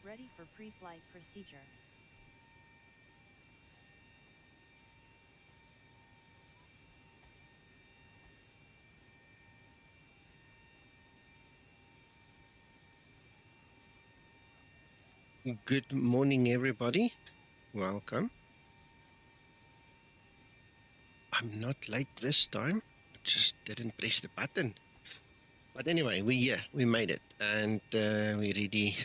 Ready for pre-flight procedure. Good morning, everybody. Welcome. I'm not late this time. I just didn't press the button. But anyway, we're here. We made it. And we're ready.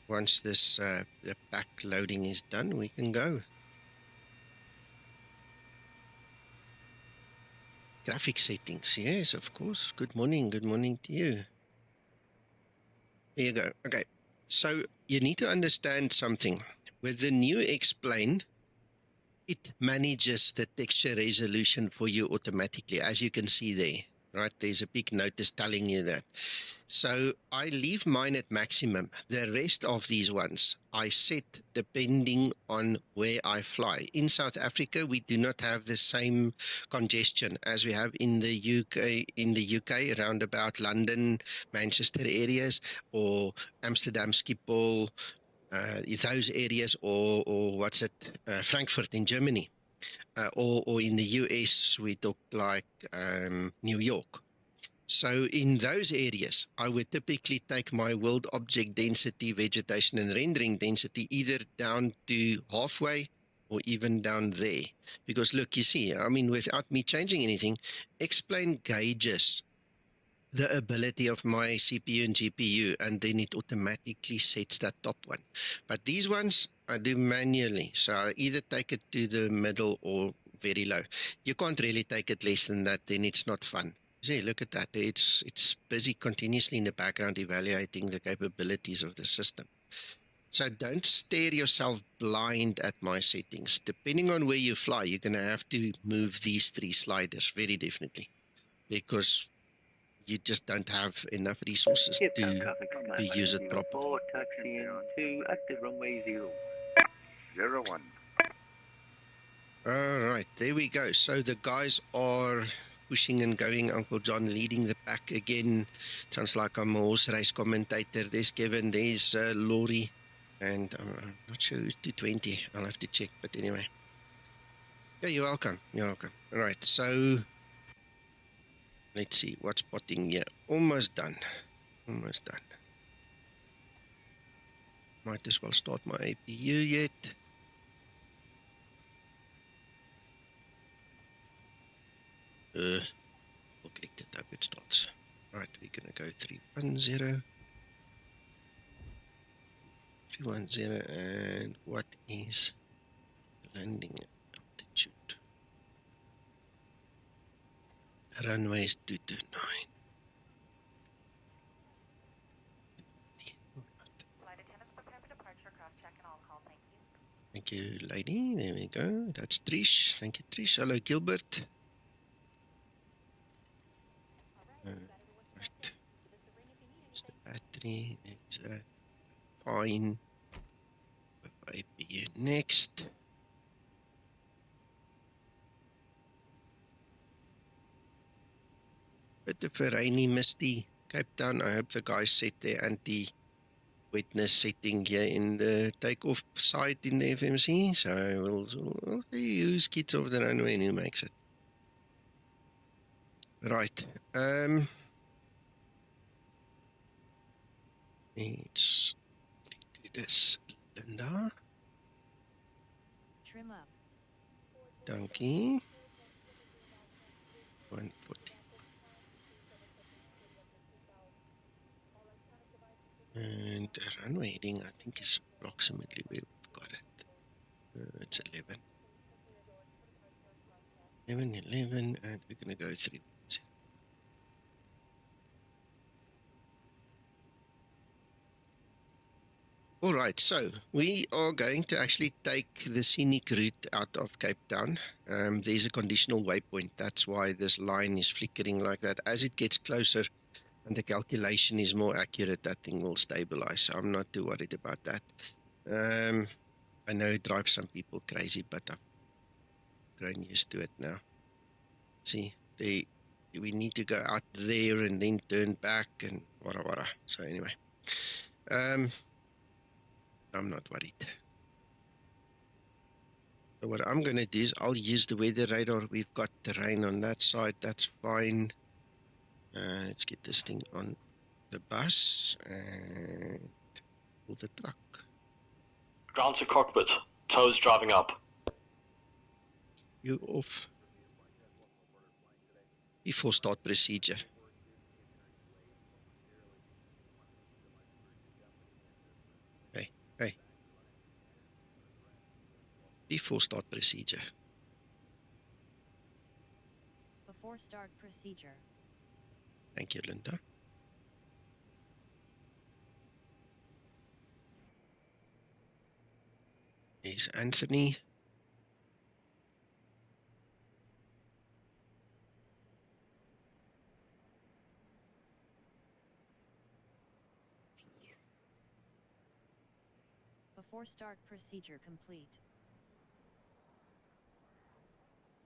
Once this the pack loading is done, we can go. Graphic settings. Yes, of course. Good morning. Good morning to you. There you go. Okay. So you need to understand something. With the new X-Plane, it manages the texture resolution for you automatically, as you can see there, right? There's a big notice telling you that. So I leave mine at maximum. The rest of these ones I set depending on where I fly. In South Africa, we do not have the same congestion as we have in the UK, around about London, Manchester areas, or Amsterdam, Schiphol, those areas, or what's it, Frankfurt in Germany, or in the US, we talk like New York. So in those areas, I would typically take my world object density, vegetation, and rendering density either down to halfway or even down there. Because look, you see, I mean, without me changing anything, X-Plane gauges the ability of my CPU and GPU, and then it automatically sets that top one. But these ones I do manually, so I either take it to the middle or very low. You can't really take it less than that, then it's not fun. See, look at that. It's busy continuously in the background evaluating the capabilities of the system. So don't stare yourself blind at my settings. Depending on where you fly, you're going to have to move these three sliders, very definitely, because you just don't have enough resources to use it properly. Taxiing to active runway 01. All right, there we go. So the guys are pushing and going. Uncle John leading the pack again. Sounds like I'm a horse race commentator. There's Kevin, there's Laurie, and I'm not sure who's 220. I'll have to check, but anyway. Yeah, you're welcome. You're welcome. All right, so let's see what's spotting here. Almost done. Almost done. Might as well start my APU yet. We'll click it up, it starts. All right, we're going to go 310. 310, and what is landing altitude? Runway is 229. Flight attendants prepare for departure, cross check and all call, thank you. Thank you, lady. There we go. That's Trish. Thank you, Trish. Hello, Gilbert. Right. It's the battery. It's fine. APU next. Bit of a rainy, misty Cape Town. I hope the guys set their anti-wetness setting here in the takeoff side in the FMC. So we'll see who skids over the runway and who makes it. Right. Let's do this, Linda. Trim up. Donkey. 140. And the runway heading, I think, is approximately where we've got it. It's 11. 11, and we're going to go 3. All right, so we are going to actually take the scenic route out of Cape Town. There's a conditional waypoint. That's why this line is flickering like that. As it gets closer and the calculation is more accurate, that thing will stabilize. So I'm not too worried about that. I know it drives some people crazy, but I've grown used to it now. See, we need to go out there and then turn back and wara. So anyway. I'm not worried. So what I'm going to do is I'll use the weather radar. We've got terrain on that side. That's fine. Let's get this thing on the bus and pull the truck. Ground to cockpit. Toes driving up. You off. Before start procedure. Hey. Before start procedure. Before start procedure. Thank you, Linda. Here's Anthony. Before start procedure complete.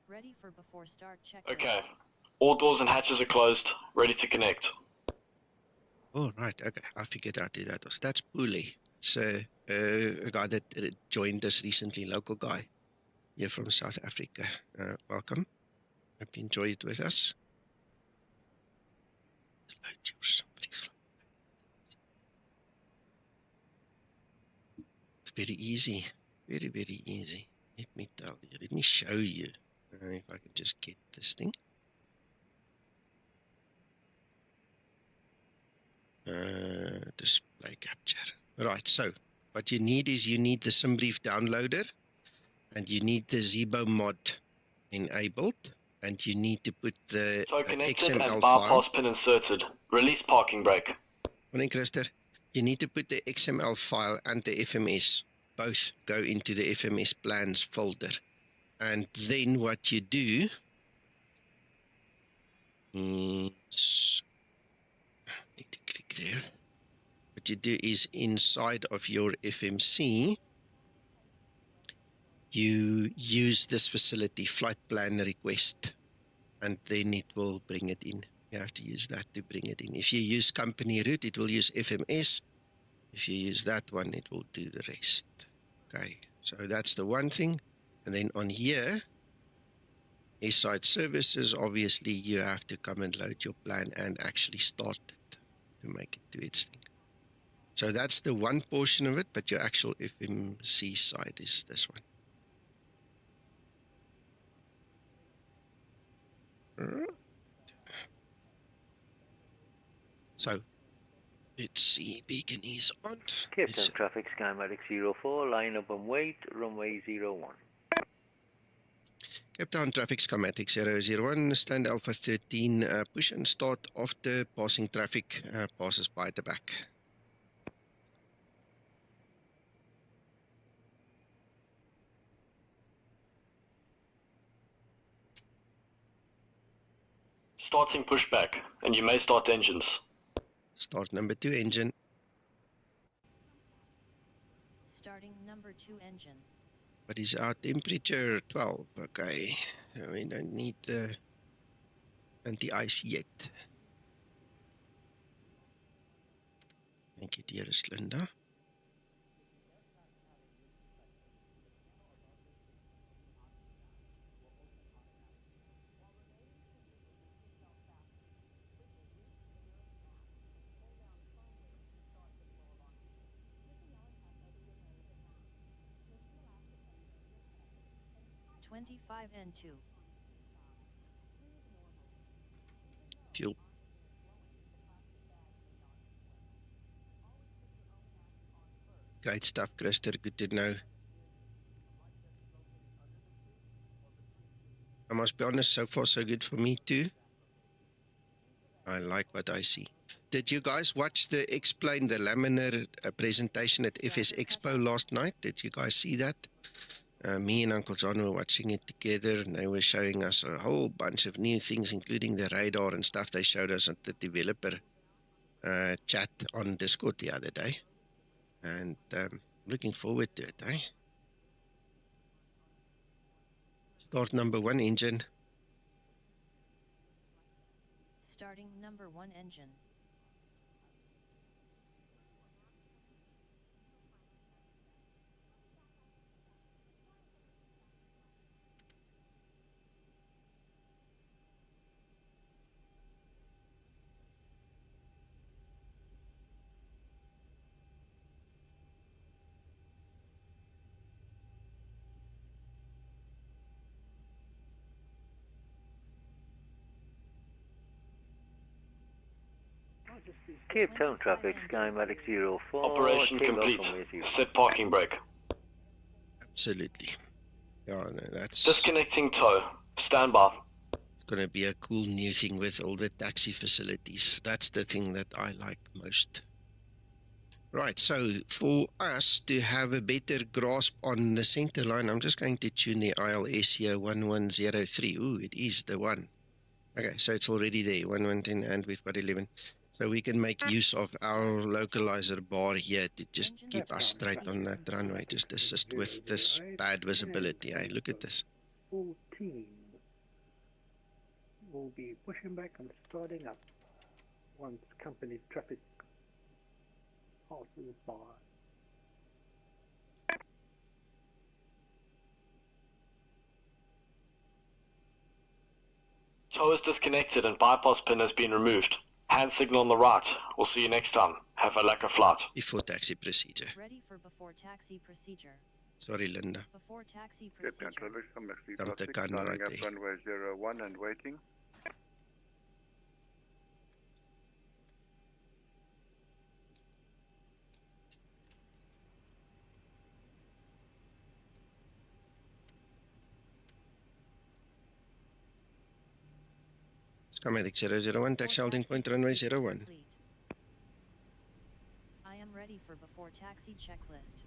Ready for before start check. Okay. All doors and hatches are closed. Ready to connect. Oh, right. Okay. I figured out who that was. That's Puli. It's a guy that joined us recently, local guy here from South Africa. Welcome. Hope you enjoy it with us. It's very easy. Very, very easy. Let me tell you. Let me show you. If I can just get this thing. Display capture. Right, so what you need is you need the SimBrief downloader and you need the Zibomod enabled and you need to put the So connected XML and file. bypass pin inserted. Release parking brake. Morning, Christer. You need to put the XML file and the FMS. Both go into the FMS plans folder. And then what you do is, need to click there. What you do is inside of your FMC, you use this facility, flight plan request, and then it will bring it in. You have to use that to bring it in. If you use company route, it will use FMS. If you use that one, it will do the rest. Okay, so that's the one thing. And then on here, S-side services, obviously you have to come and load your plan and actually start it to make it do its thing. So that's the one portion of it, but your actual FMC side is this one. So let's see, beacon is on. Cape Town traffic, Skymatix 04, line up and wait, runway 01. Cape Town traffic, Skymatix 001, stand Alpha 13, push and start after passing traffic passes by at the back. Starting pushback, and you may start engines. Start number 2 engine. Starting number 2 engine. What is our temperature? 12. Okay. So we don't need the anti-ice yet. Thank you, dearest Linda. N2. Fuel. Great stuff, Christer. Good to know. I must be honest, so far so good for me too. I like what I see. Did you guys watch the Explain the Laminar presentation at FS Expo last night? Did you guys see that? Me and Uncle John were watching it together, and they were showing us a whole bunch of new things, including the radar and stuff they showed us at the developer chat on Discord the other day. And looking forward to it, eh? Start number 1 engine. Starting number 1 engine. Cape Town traffic, Skymatix 04. Operation takeoff complete. runway 0. Set parking brake. Absolutely. Yeah, no, that's Disconnecting tow. Stand by. going to be a cool new thing with all the taxi facilities. That's the thing that I like most. Right, so for us to have a better grasp on the center line, I'm just going to tune the ILS here, 1103. Ooh, it is the one. Okay, so it's already there, 1110, and we've got 11. So we can make use of our localizer bar here to just keep us straight on that runway, just assist with this bad visibility. Hey, look at this. 14. We'll be pushing back and starting up once company traffic passes by. Tow is disconnected and bypass pin has been removed. Hand signal on the right. We'll see you next time. Have a lekker flight. Before taxi procedure. Ready for before taxi procedure. Sorry, Linda. Before taxi Captain procedure. Traffic, come next Dumped the traffic, gun lining right up there. runway 01 and waiting. Skymatix 001, taxi holding point runway 01. Complete. I am ready for before taxi checklist.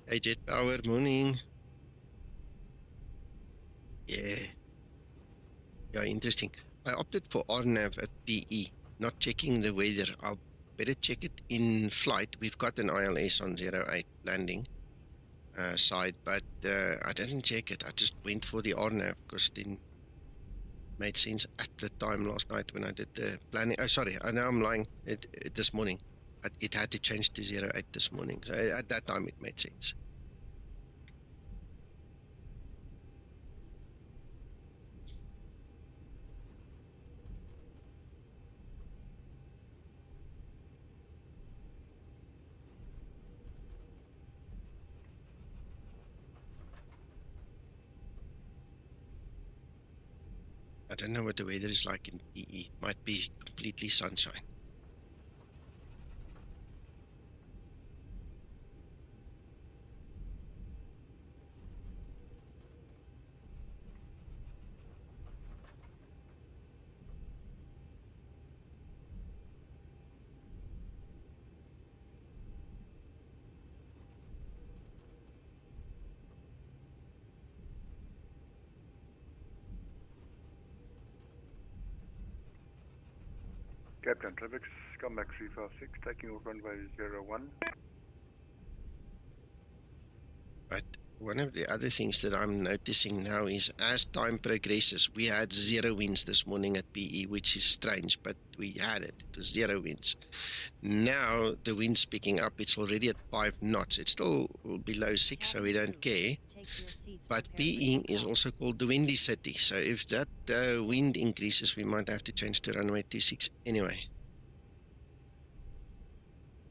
Hey, Jet Power, morning. Yeah. Yeah, interesting. I opted for RNAV at PE, not checking the weather. I'll better check it in flight. We've got an ILS on 08 landing side, but I didn't check it. I just went for the RNAV because it didn't made sense at the time last night when I did the planning. Oh, sorry, I know I'm lying. This morning. It had to change to 08 this morning. So at that time it made sense. I don't know what the weather is like in PE. Might be completely sunshine. Captain Traffic, Skymax 356, taking off runway 01. But one of the other things that I'm noticing now is as time progresses, we had 0 winds this morning at PE, which is strange, but we had it. It was 0 winds. Now the wind's picking up. It's already at 5 knots. It's still below 6, so we don't care. But PE is also called the windy city. So if that wind increases, we might have to change to runway 26 anyway.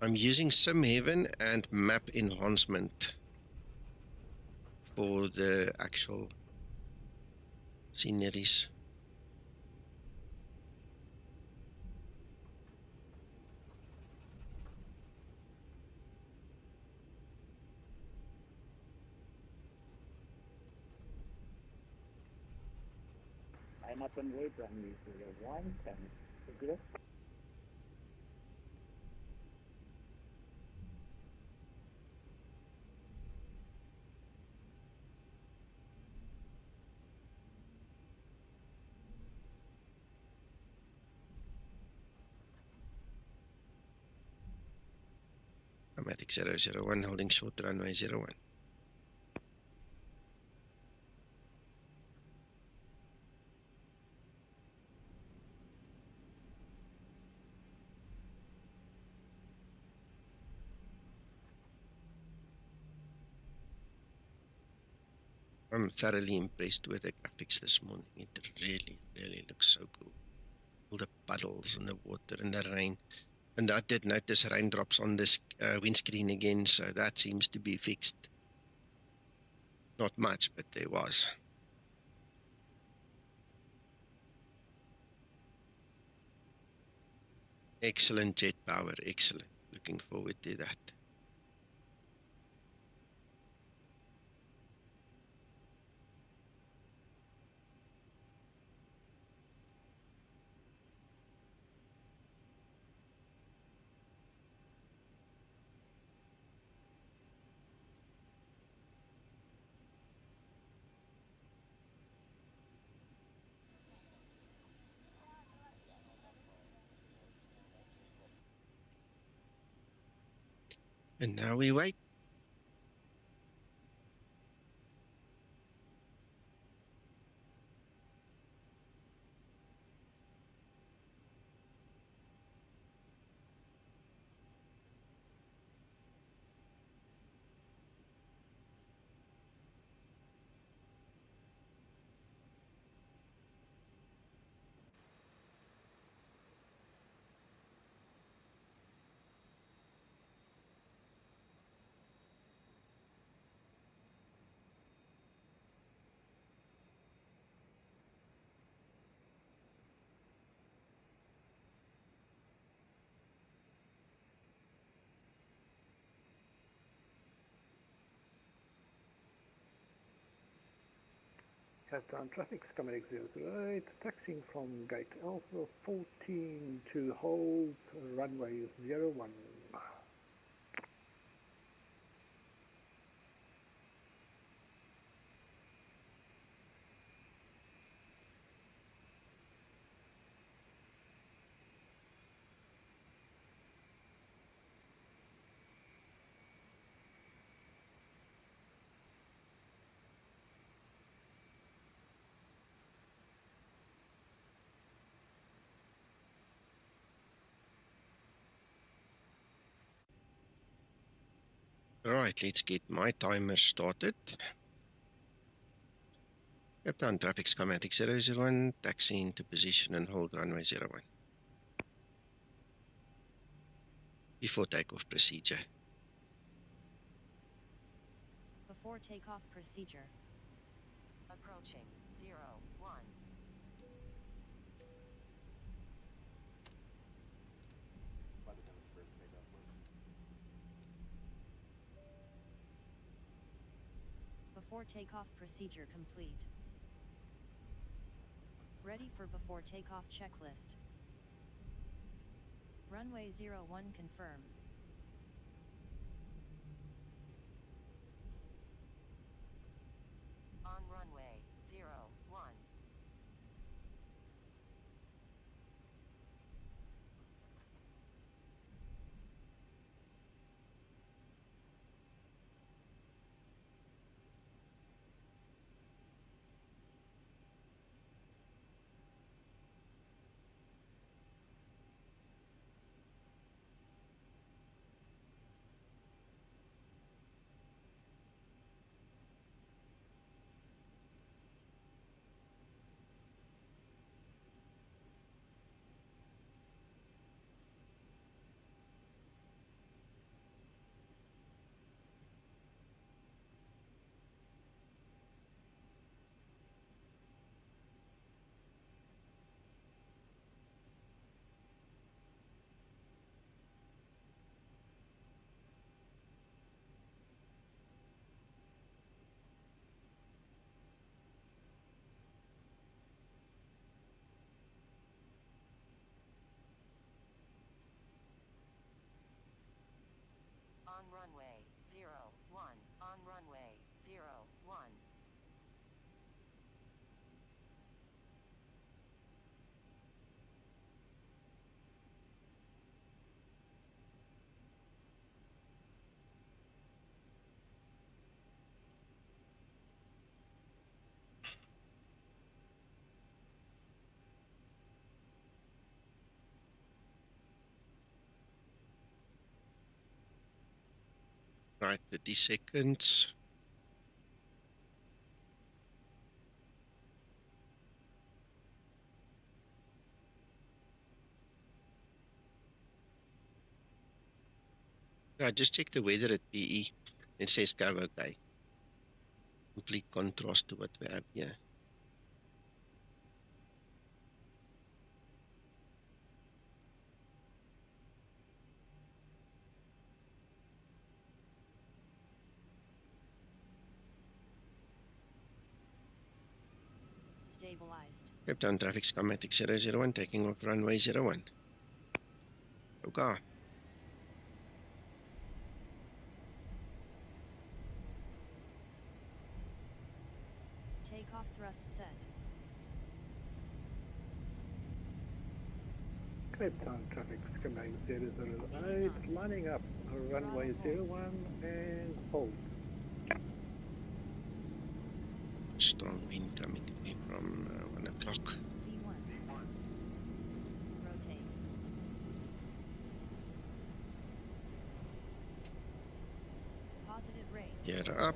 I'm using Simheaven and Map Enhancement for the actual sceneries. I'm up and wait on you for your 110. Good. Skymatix 001 holding short runway 01. I'm thoroughly impressed with the graphics this morning. It really, really looks so cool. All the puddles and the water and the rain. And I did notice raindrops on this windscreen again, so that seems to be fixed. Not much, but there was. Excellent jet power, excellent. Looking forward to that. And now we wait. Shutdown traffic, Skymatix 008, taxiing from gate Alpha 14 to hold runway 01. Right, let's get my timer started. Captain traffic Skymatix 001, taxi into position and hold runway 01. Before takeoff procedure. Before takeoff procedure. Approaching 01. Before takeoff procedure complete. Ready for before takeoff checklist. Runway 01 confirm. On runway 01. On runway 01. On runway 01. Right, 30 seconds. I just checked the weather at PE. It says go okay. Complete contrast to what we have here. Stabilized. Cape Town traffic Skymatix 001 taking off runway 01. Okay. Takeoff thrust set. Cape Town traffic Skymatix 008, lining up runway 01 and hold. Strong wind coming in from 1 o'clock. V1. Rotate. Positive rate. Gear up.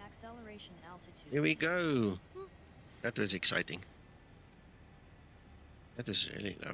Acceleration altitude. Here we go. That was exciting. That was really low.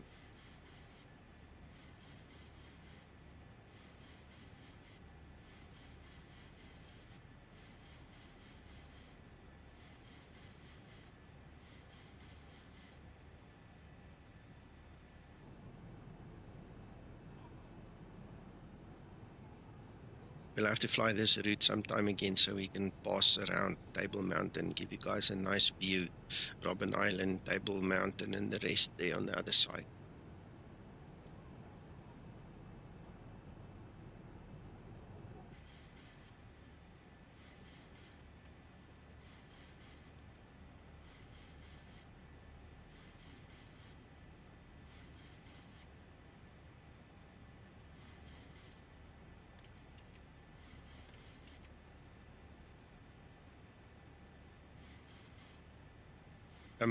We'll have to fly this route sometime again so we can pass around Table Mountain, give you guys a nice view. Robben Island, Table Mountain, and the rest there on the other side.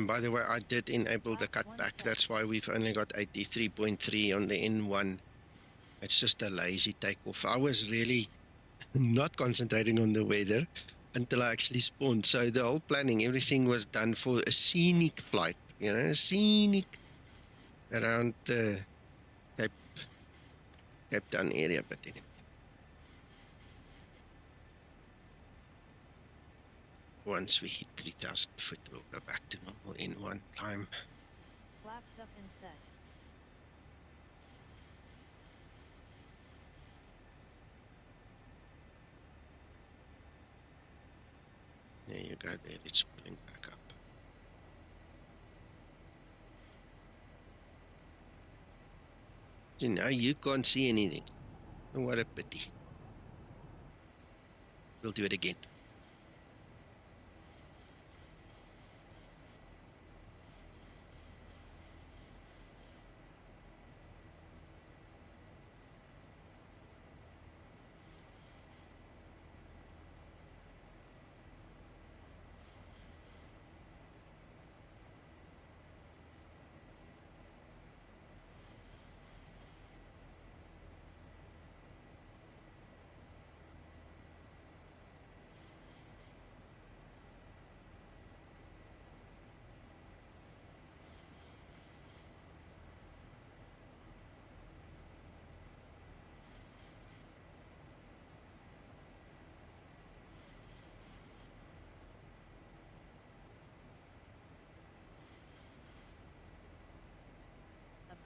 By the way, I did enable the cutback. That's why we've only got 83.3 on the N1. It's just a lazy takeoff. I was really not concentrating on the weather until I actually spawned. So the whole planning, everything was done for a scenic flight, you know, scenic around the Cape Town area. But anyway. Once we hit 3,000 foot, we'll go back to normal in one time. Flaps up and set. There you go, there it's pulling back up. So now you can't see anything. Oh, what a pity. We'll do it again.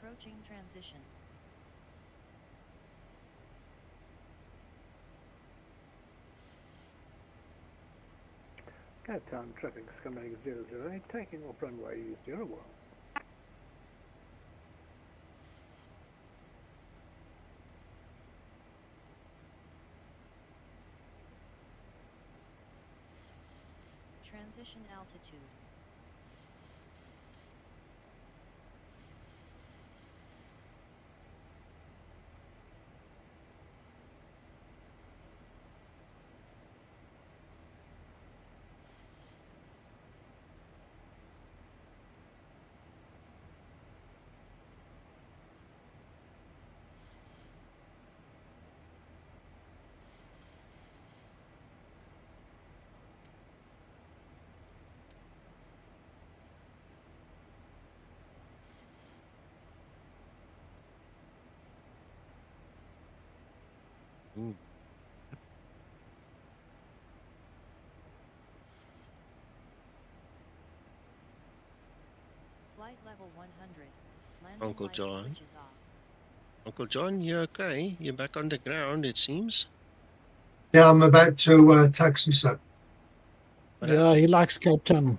Approaching transition. Cape Town traffic Skymatix 008, taking off runway 01. Transition altitude. Ooh. Flight level 100. Landing Uncle light John. switches off. Uncle John, you okay? You're back on the ground, it seems. Yeah, I'm about to taxi, sir. What Yeah, he likes Cape Town.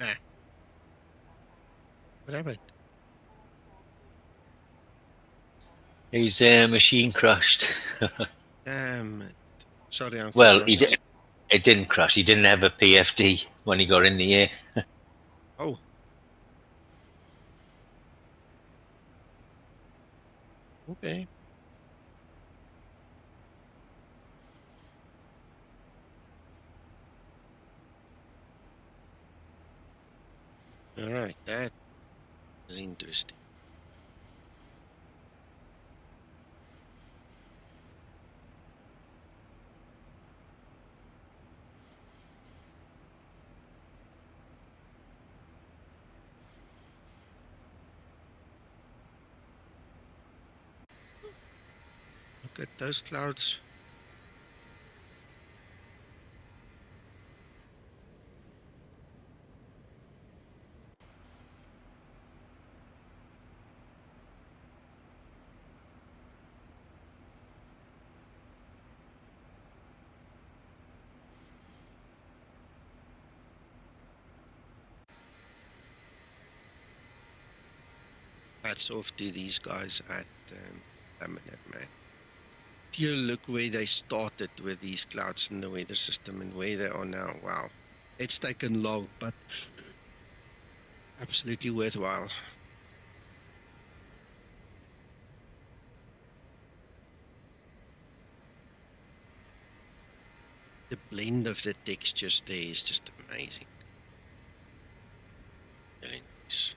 Ah. What happened? His machine crashed. Damn it. Sorry, Uncle Well, John. it didn't crash. He didn't have a PFD when he got in the air. Oh. Okay. All right, that is interesting. Look at those clouds. Hats off to these guys at Laminate, man. If you look where they started with these clouds in the weather system and where they are now, wow. It's taken long, but absolutely worthwhile. The blend of the textures there is just amazing. Very nice.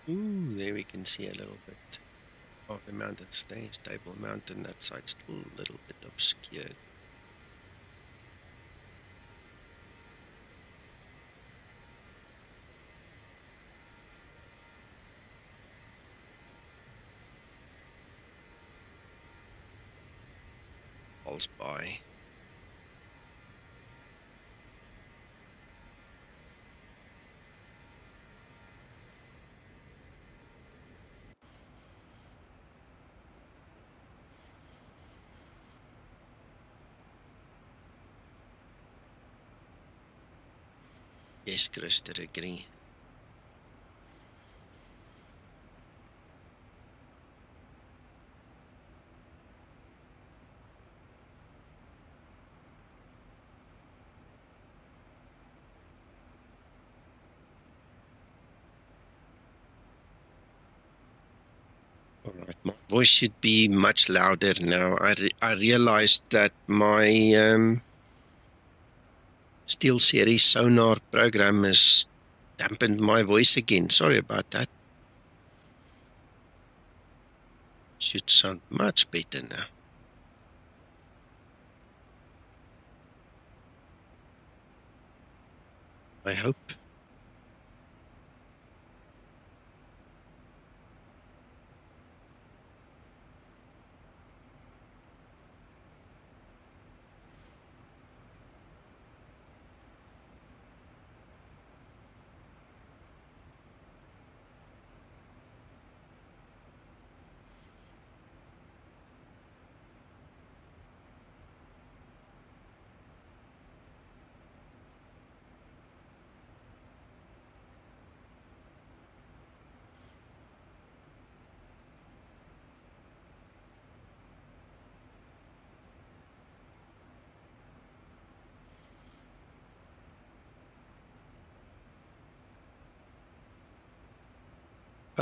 Ooh, there we can see a little bit of the mountain stage. Table Mountain, that side's still a little bit obscured. Falls by. Yes, Chris, did agree. All right, my voice should be much louder now. I realized that my SteelSeries sonar program has dampened my voice again. Sorry about that. Should sound much better now. I hope.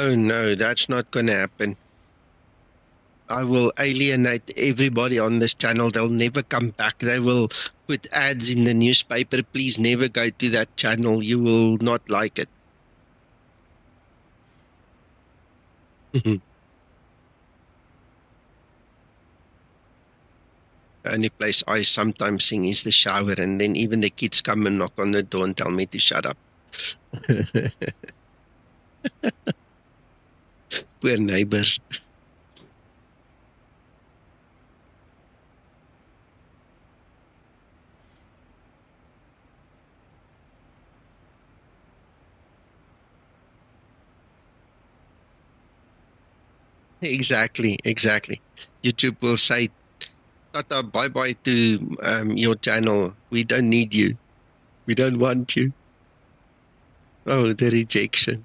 Oh no, that's not going to happen. I will alienate everybody on this channel. They'll never come back. They will put ads in the newspaper. Please never go to that channel. You will not like it. The only place I sometimes sing is the shower, and then even the kids come and knock on the door and tell me to shut up. Poor neighbors. Exactly. YouTube will say, Tata, bye-bye to your channel. We don't need you. We don't want you. Oh, the rejection.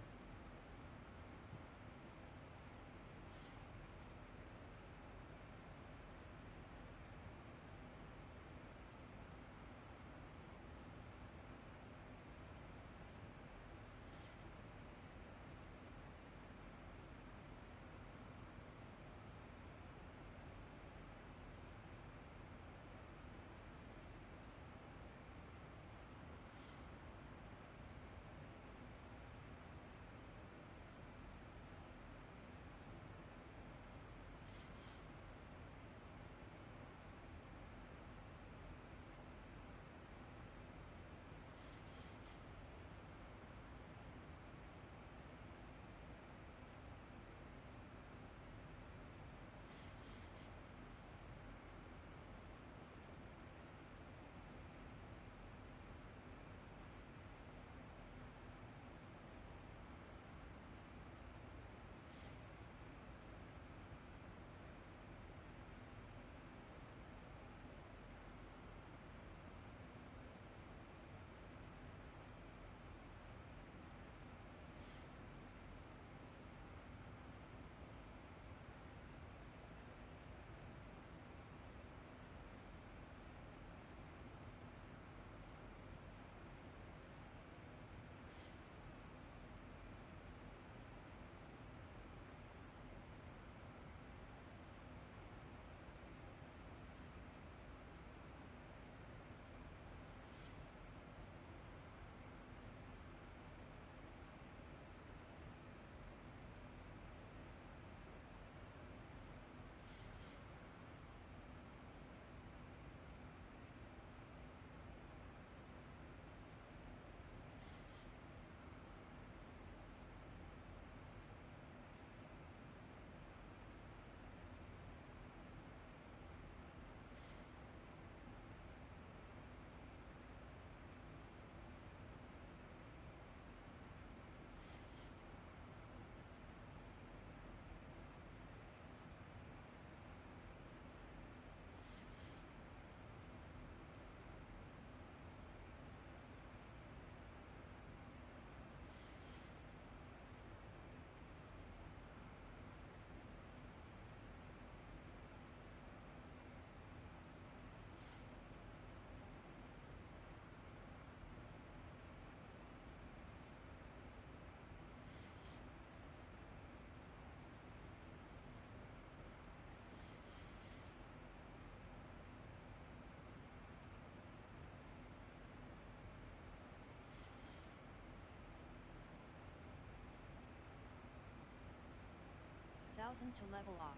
To level off.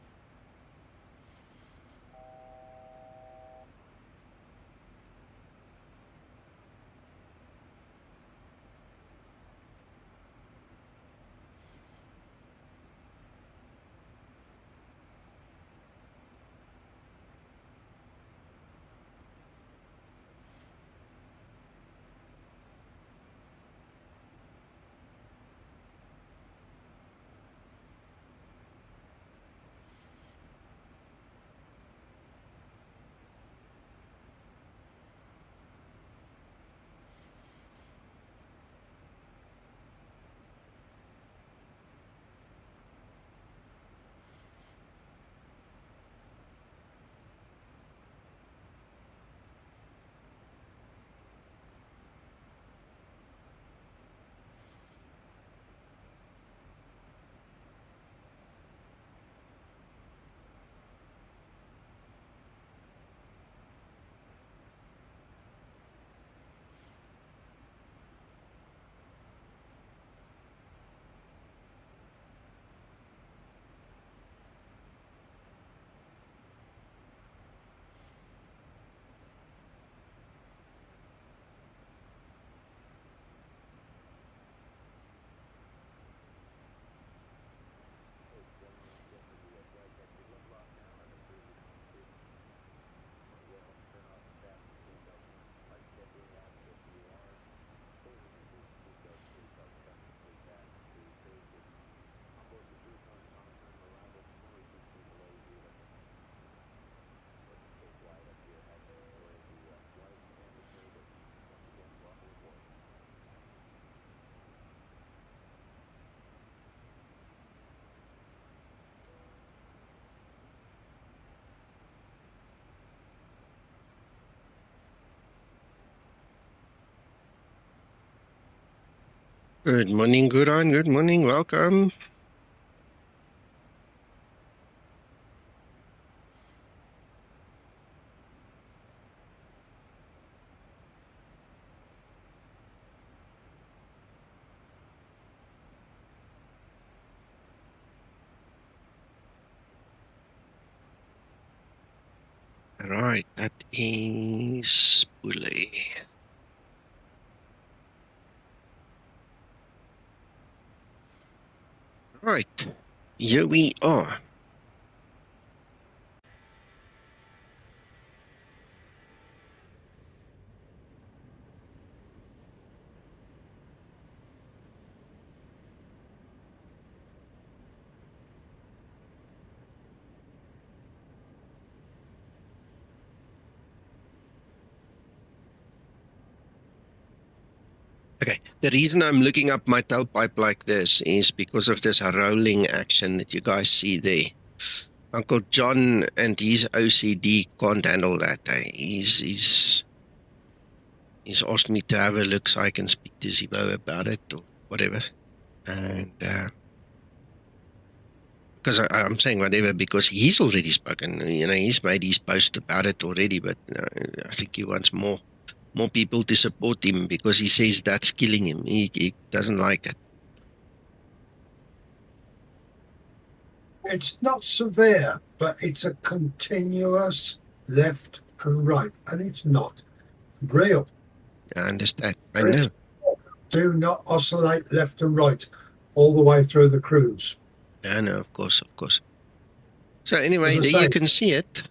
Good morning, Guran. Good morning. Welcome. Right, that is Bully. Right, here we are. Okay, the reason I'm looking up my tailpipe like this is because of this rolling action that you guys see there. Uncle John and his OCD can't handle that. He's asked me to have a look so I can speak to Zibo about it or whatever. And because I'm saying whatever because he's already spoken. You know, he's made his post about it already, but I think he wants more people to support him because he says that's killing him. He doesn't like it. It's not severe, but it's a continuous left and right, and it's not real. I understand. I know. Do not oscillate left and right all the way through the cruise. I know, of course. So anyway, As I there you say, can see it.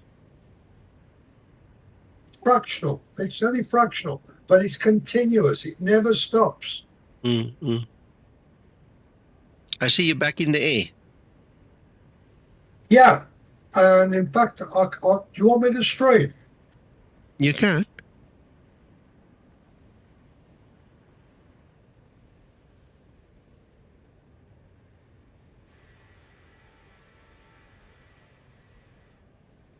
fractional. It's only fractional, but it's continuous. It never stops. Mm-hmm. I see you back in the air. Yeah, and in fact, do you want me to stream? You can.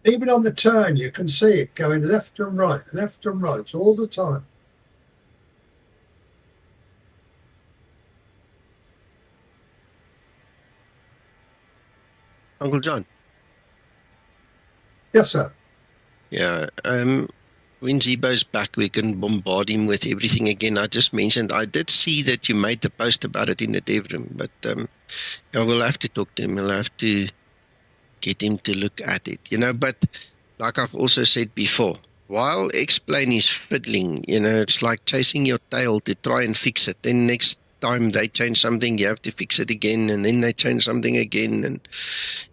Even on the turn, you can see it going left and right all the time. Uncle John. Yes, sir. Yeah. When Zibo's back, we can bombard him with everything again. I just mentioned, I did see that you made the post about it in the dev room, but yeah, we'll have to talk to him. We'll have to get him to look at it, you know. But like I've also said before, while X-Plane is fiddling, you know, it's like chasing your tail to try and fix it. Then next time they change something, you have to fix it again, and then they change something again, and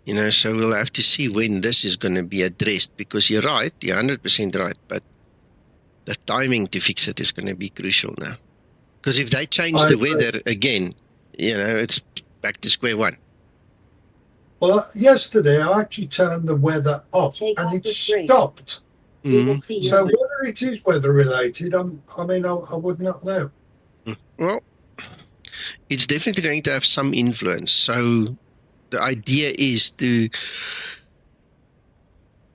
you know, so we'll have to see when this is going to be addressed, because you're right, you're 100% right, but the timing to fix it is going to be crucial now. Because if they change the weather again, you know, it's back to square one. Well, yesterday I actually turned the weather off and it stopped. Mm-hmm. So whether it is weather related, I would not know. Well, it's definitely going to have some influence. So the idea is to,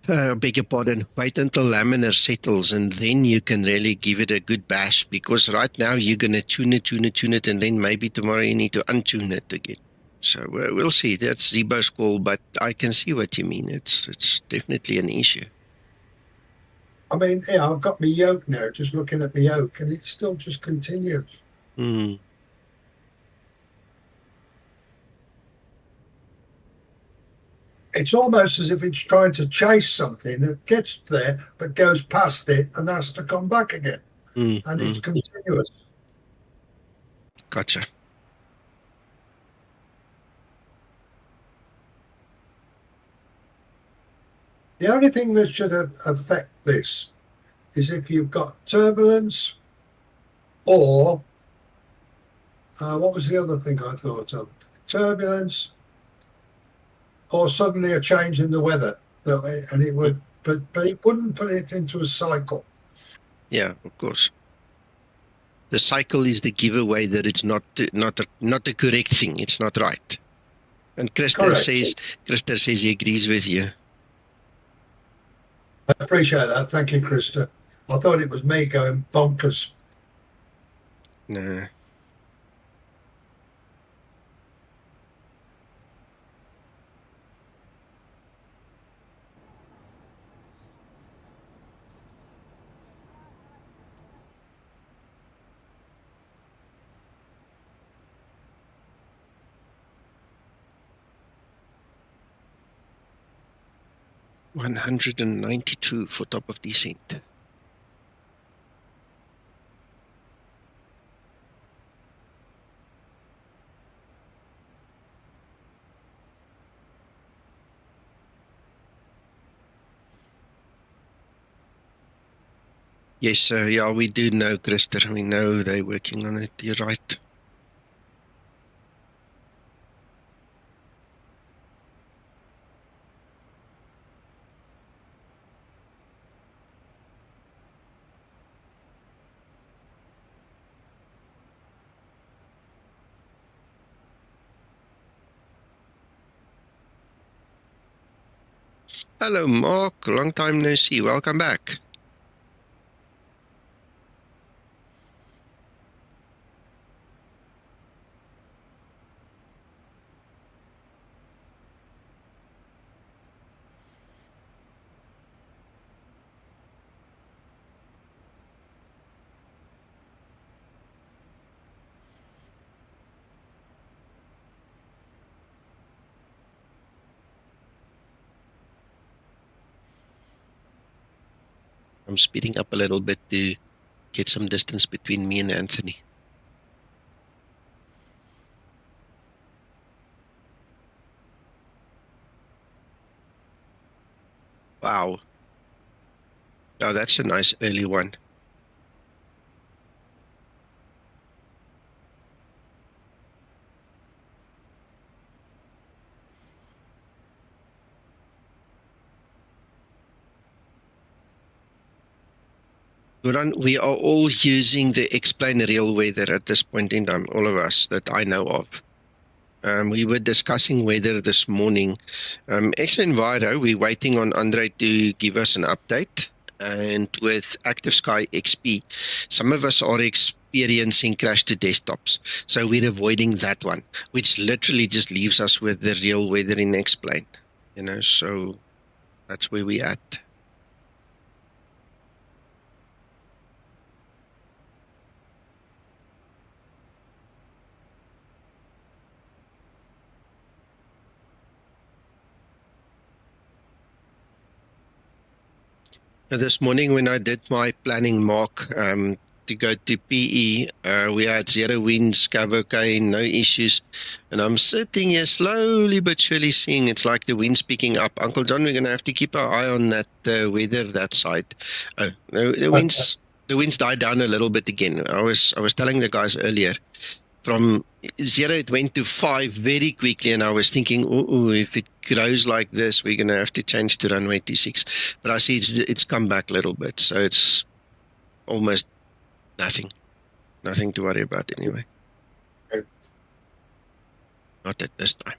beg your pardon, wait until laminar settles, and then you can really give it a good bash, because right now you're going to tune it, and then maybe tomorrow you need to untune it again. So we'll see. That's Zibo's call, but I can see what you mean. It's definitely an issue. I mean, yeah, I've got my yoke now, just looking at my yoke, and it still just continues. Mm. It's almost as if it's trying to chase something that gets there, but goes past it and has to come back again. And it's continuous. Gotcha. The only thing that should affect this is if you've got turbulence or what was the other thing I thought of? Turbulence or suddenly a change in the weather, and it would, but it wouldn't put it into a cycle. Yeah, of course. The cycle is the giveaway that it's not the correct thing. It's not right. And Krista says he agrees with you. I appreciate that. Thank you, Krista. I thought it was me going bonkers. No. 192 for top of descent. Yes, sir. Yeah, we do know, Krister. We know they're working on it. You're right. Hello, Mark. Long time no see. Welcome back. I'm speeding up a little bit to get some distance between me and Anthony. Wow. Oh, that's a nice early one. We are all using the explain real weather at this point in time, all of us that I know of. We were discussing weather this morning. xEnviro, we're waiting on Andre to give us an update. And with Active Sky XP, some of us are experiencing crash to desktops. So we're avoiding that one, which literally just leaves us with the real weather in explain. You know, so that's where we're at. This morning when I did my planning mark to go to PE, we had 0 winds, cover okay, no issues. And I'm sitting here slowly but surely seeing it's like the wind's picking up. Uncle John, we're going to have to keep our eye on that weather that side. Oh, the winds died down a little bit again. I was telling the guys earlier, from 0 it went to 5 very quickly, and I was thinking, oh, if it grows like this, we're going to have to change to runway 26. But I see it's come back a little bit, so it's almost nothing to worry about anyway. Okay. Not at this time.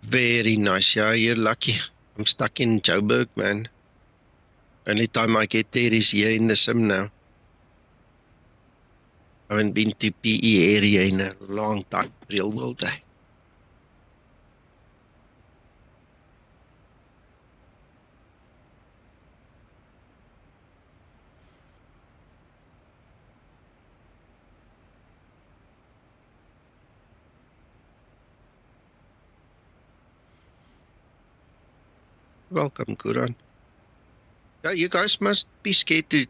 Very nice. Yeah, you're lucky. I'm stuck in Joburg, man. Only time I get there is here in the sim now. I haven't been to PE area in a long time, real world day. Welcome, Kuran. Yeah, you guys must be scared to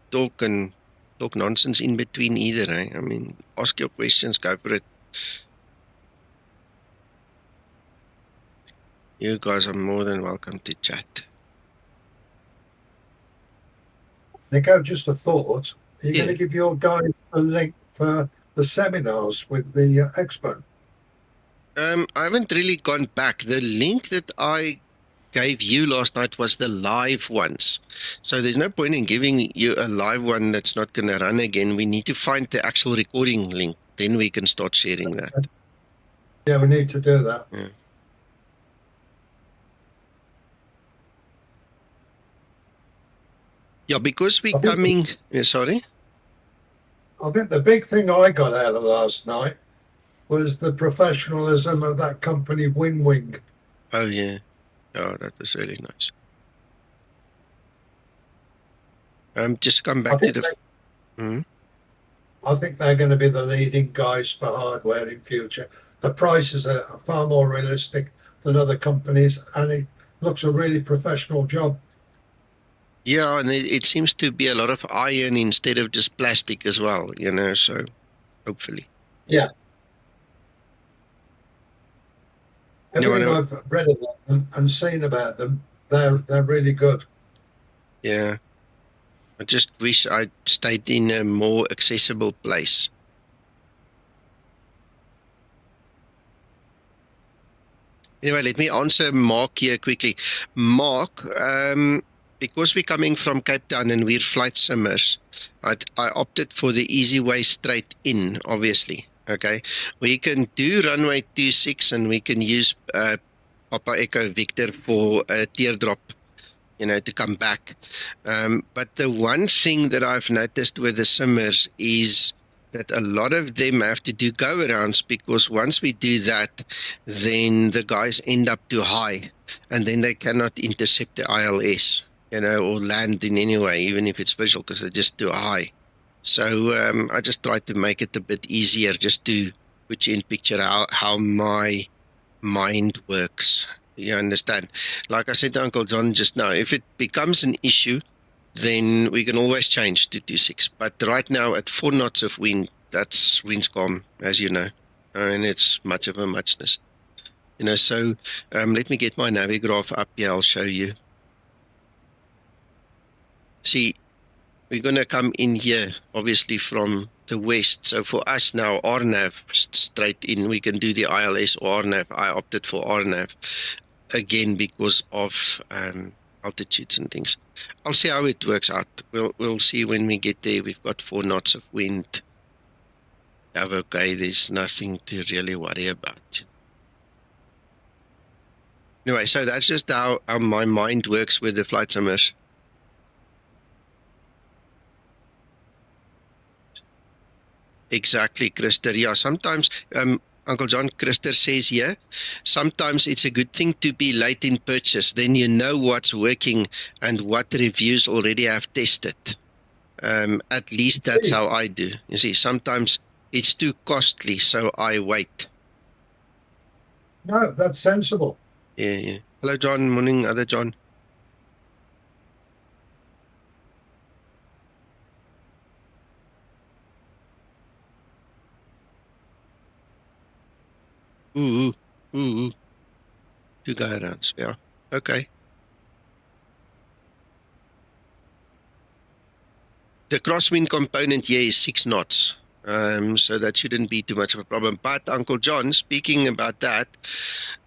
talk and talk nonsense in between either, eh? I mean, ask your questions, go for it. You guys are more than welcome to chat. Nico, just a thought. Are you Yeah. going to give your guys a link for the seminars with the expo? I haven't really gone back. The link that I gave you last night was the live ones. So there's no point in giving you a live one that's not going to run again. We need to find the actual recording link. Then we can start sharing that. Yeah, we need to do that. Yeah. Yeah, because we're coming... sorry? I think the big thing I got out of last night was the professionalism of that company, WinWing. Oh, yeah. Oh, that was really nice. Just come back to the... I think they're going to be the leading guys for hardware in future. The prices are far more realistic than other companies, and it looks a really professional job. Yeah, and it seems to be a lot of iron instead of just plastic as well, you know, so hopefully. Yeah. Everything No. I've read about them and seen about them, they're really good. Yeah. I just wish I'd stayed in a more accessible place. Anyway, let me answer Mark here quickly. Mark, because we're coming from Cape Town and we're flight simmers, I opted for the easy way straight in, obviously. Okay, we can do runway 26 and we can use Papa Echo Victor for a teardrop, you know, to come back. But the one thing that I've noticed with the simmers is that a lot of them have to do go-arounds, because once we do that, then the guys end up too high, and then they cannot intercept the ILS, you know, or land in any way, even if it's visual, because they're just too high. So I just try to make it a bit easier, just to put you in picture how my mind works. You understand? Like I said to Uncle John just now, if it becomes an issue, then we can always change to 26. But right now, at 4 knots of wind, that's wind's calm, as you know, and it's much of a muchness. You know, so let me get my navigraph up here. I'll show you. See, we're going to come in here, obviously, from the west. So for us now, RNAV straight in, we can do the ILS or RNAV. I opted for RNAV, again, because of altitudes and things. I'll see how it works out. We'll see when we get there. We've got 4 knots of wind. Okay, there's nothing to really worry about. Anyway, so that's just how my mind works with the flight simmers. Exactly, Christer. Yeah, sometimes Uncle John, Christer says here, sometimes it's a good thing to be late in purchase. Then you know what's working and what reviews already have tested. At least that's how I do. You see, sometimes it's too costly, so I wait. No, that's sensible. Yeah. Hello, John. Morning, other John. Ooh. 2 go-arounds, yeah. Okay. The crosswind component here is 6 knots. So that shouldn't be too much of a problem. But Uncle John, speaking about that,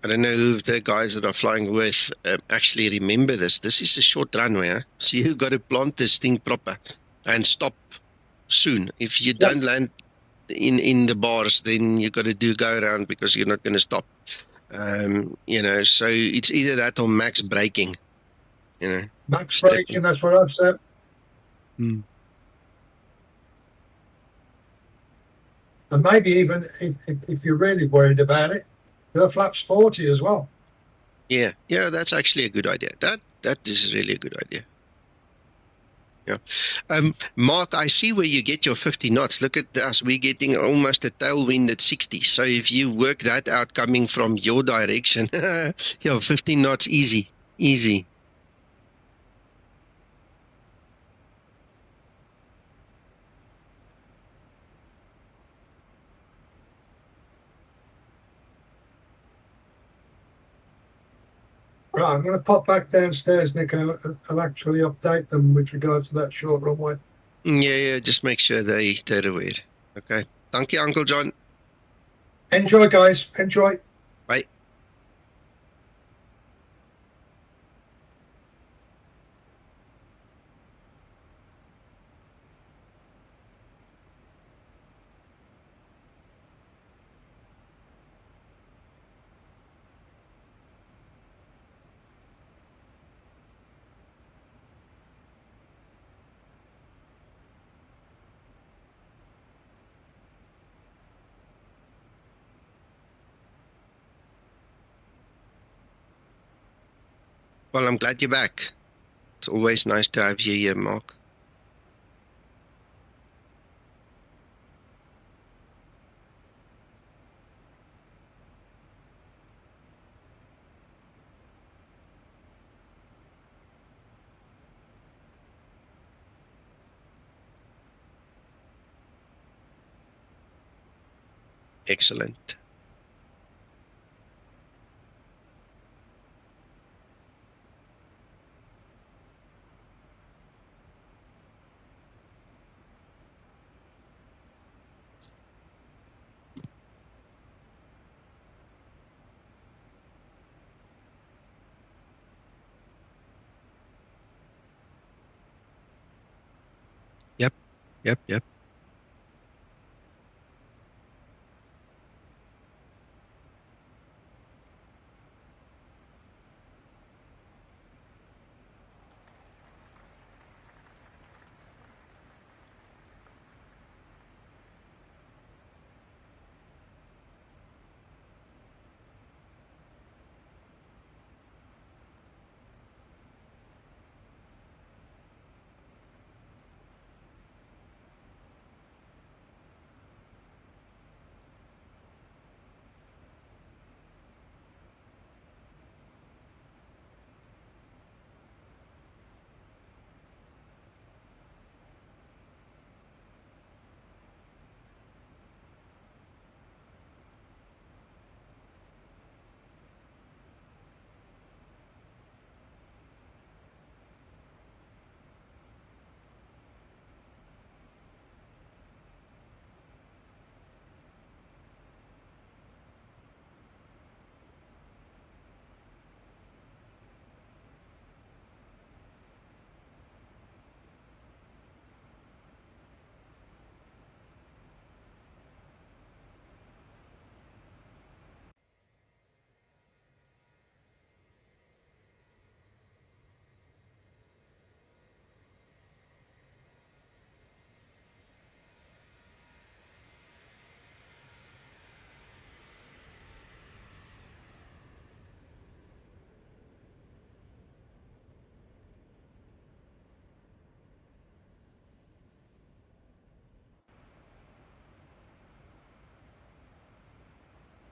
I don't know if the guys that are flying with actually remember this. This is a short runway, huh? So you've got to plant this thing proper and stop soon. If you don't land in the bars, then you've got to do go around, because you're not going to stop. You know, so it's either that or max braking. You know, max braking, that's what I've said. And maybe even if you're really worried about it, there are flaps 40 as well. Yeah, that's actually a good idea. That is really a good idea. Yeah. Mark, I see where you get your 50 knots. Look at us. We're getting almost a tailwind at 60. So if you work that out coming from your direction, 15 knots, easy. Right, I'm going to pop back downstairs, Nico, and actually update them with regards to that short runway. Yeah, just make sure they're aware. Okay. Thank you, Uncle John. Enjoy, guys. Enjoy. Bye. Well, I'm glad you're back. It's always nice to have you here, Mark. Excellent. Yep.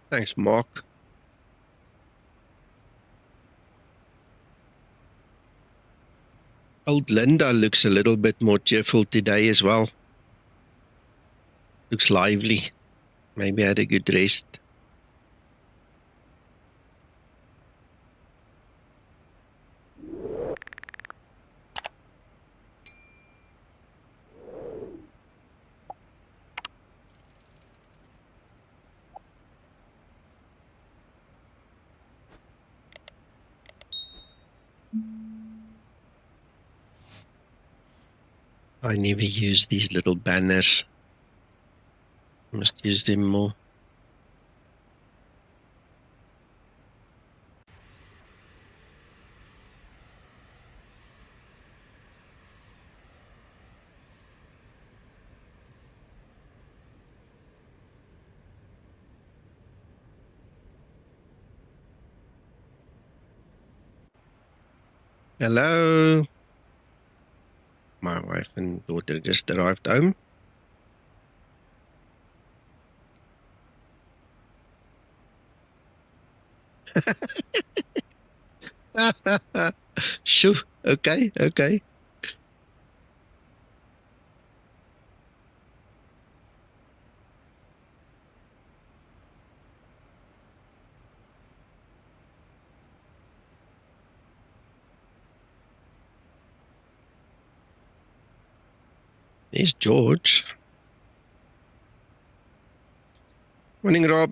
Thanks, Mark. Old Linda looks a little bit more cheerful today as well. Looks lively. Maybe had a good rest. I never use these little banners. Must use them more. Hello. My wife and daughter just arrived home. Shoo. Okay. There's George. Morning, Rob.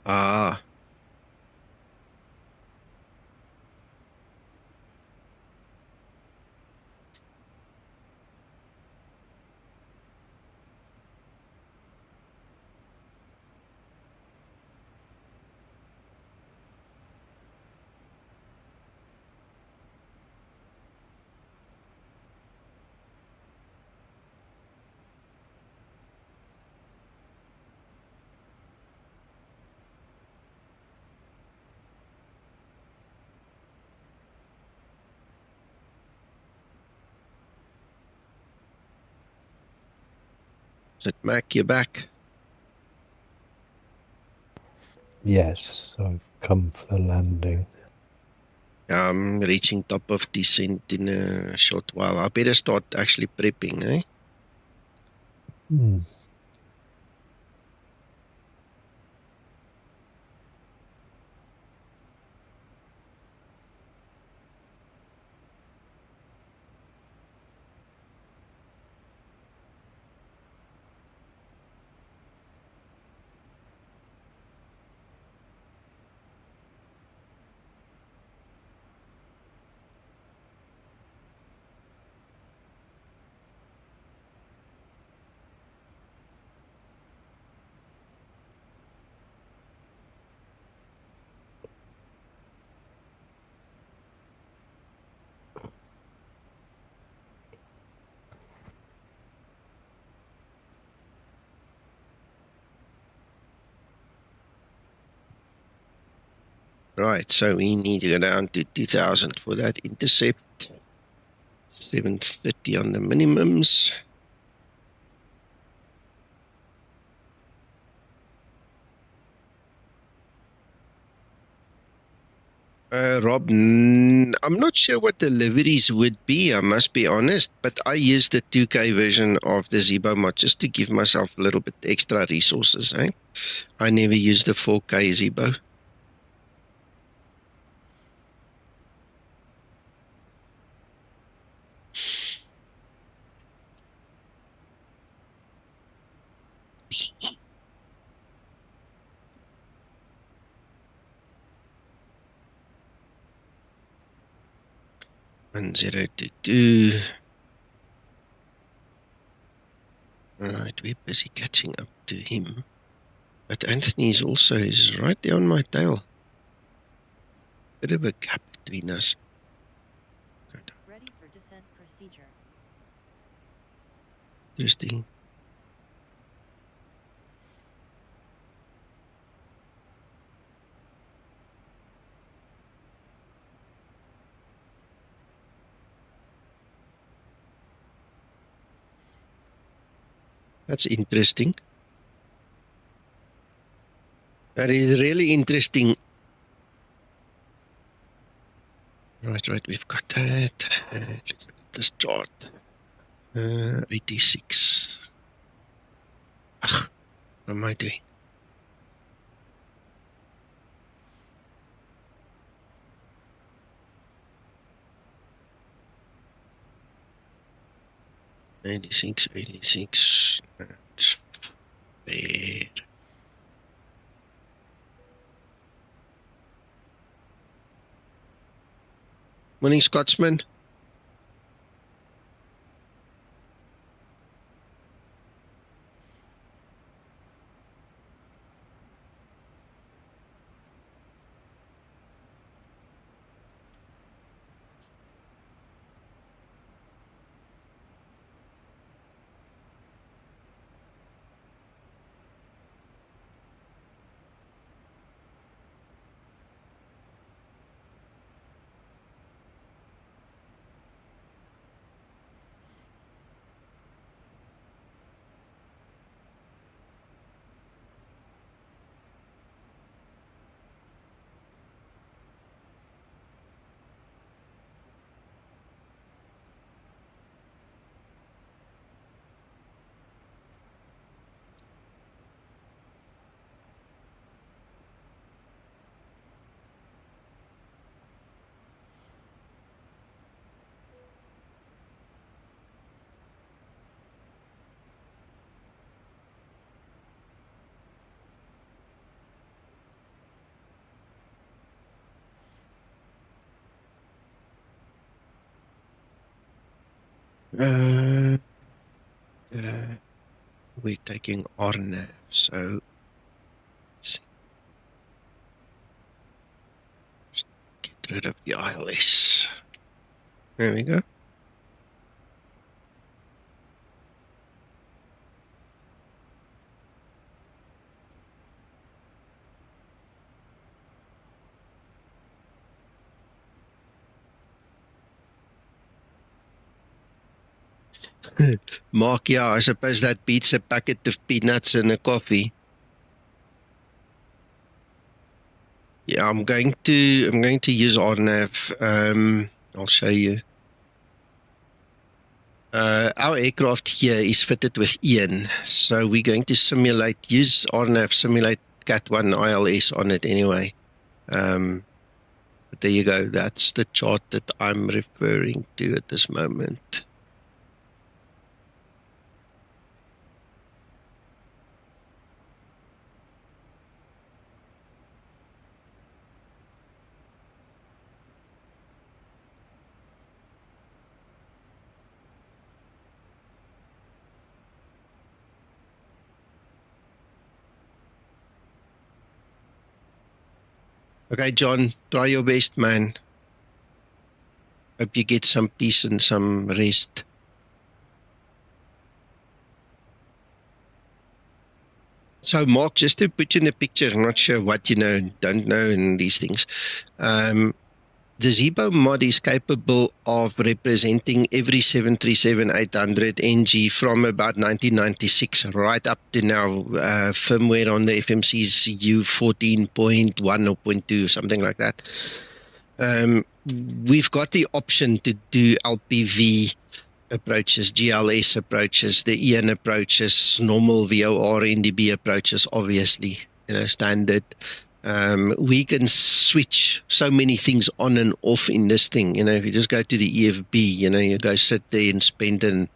Ah. Is it Mac? You're back. Yes, I've come for landing. I'm reaching top of descent in a short while. I better start actually prepping, eh? Hmm. Right, so we need to go down to 2000 for that intercept. 730 on the minimums. Rob, I'm not sure what the liveries would be, I must be honest, but I use the 2K version of the Zibomod just to give myself a little bit extra resources. Eh? I never use the 4K Zibo. One zero two two. Alright, we're busy catching up to him. But Anthony is also right there on my tail. Bit of a gap between us. Ready for descent procedure. Interesting. That's interesting. That is really interesting. Right, we've got that. Let's look at this chart. 86. Ugh, what am I doing? Eighty-six. That's bad. Morning, Scotsman. We're taking RNAV, so let's see. Just get rid of the ILS. There we go. Mark, yeah, I suppose that beats a packet of peanuts and a coffee. Yeah, I'm going to use RNAV. I'll show you. Our aircraft here is fitted with Ian, so we're going to use RNAV, simulate Cat1 ILS on it anyway. But there you go. That's the chart that I'm referring to at this moment. Okay, John, try your best, man. Hope you get some peace and some rest. So, Mark, just to put you in the picture, I'm not sure what you know, don't know in these things. The Zibomod is capable of representing every 737-800 NG from about 1996 right up to now, firmware on the FMC's U14.1 or 0.2 or something like that. We've got the option to do LPV approaches, GLS approaches, the Ian approaches, normal VOR, NDB approaches, obviously, standard. We can switch so many things on and off in this thing. If you just go to the EFB, you go sit there and spend an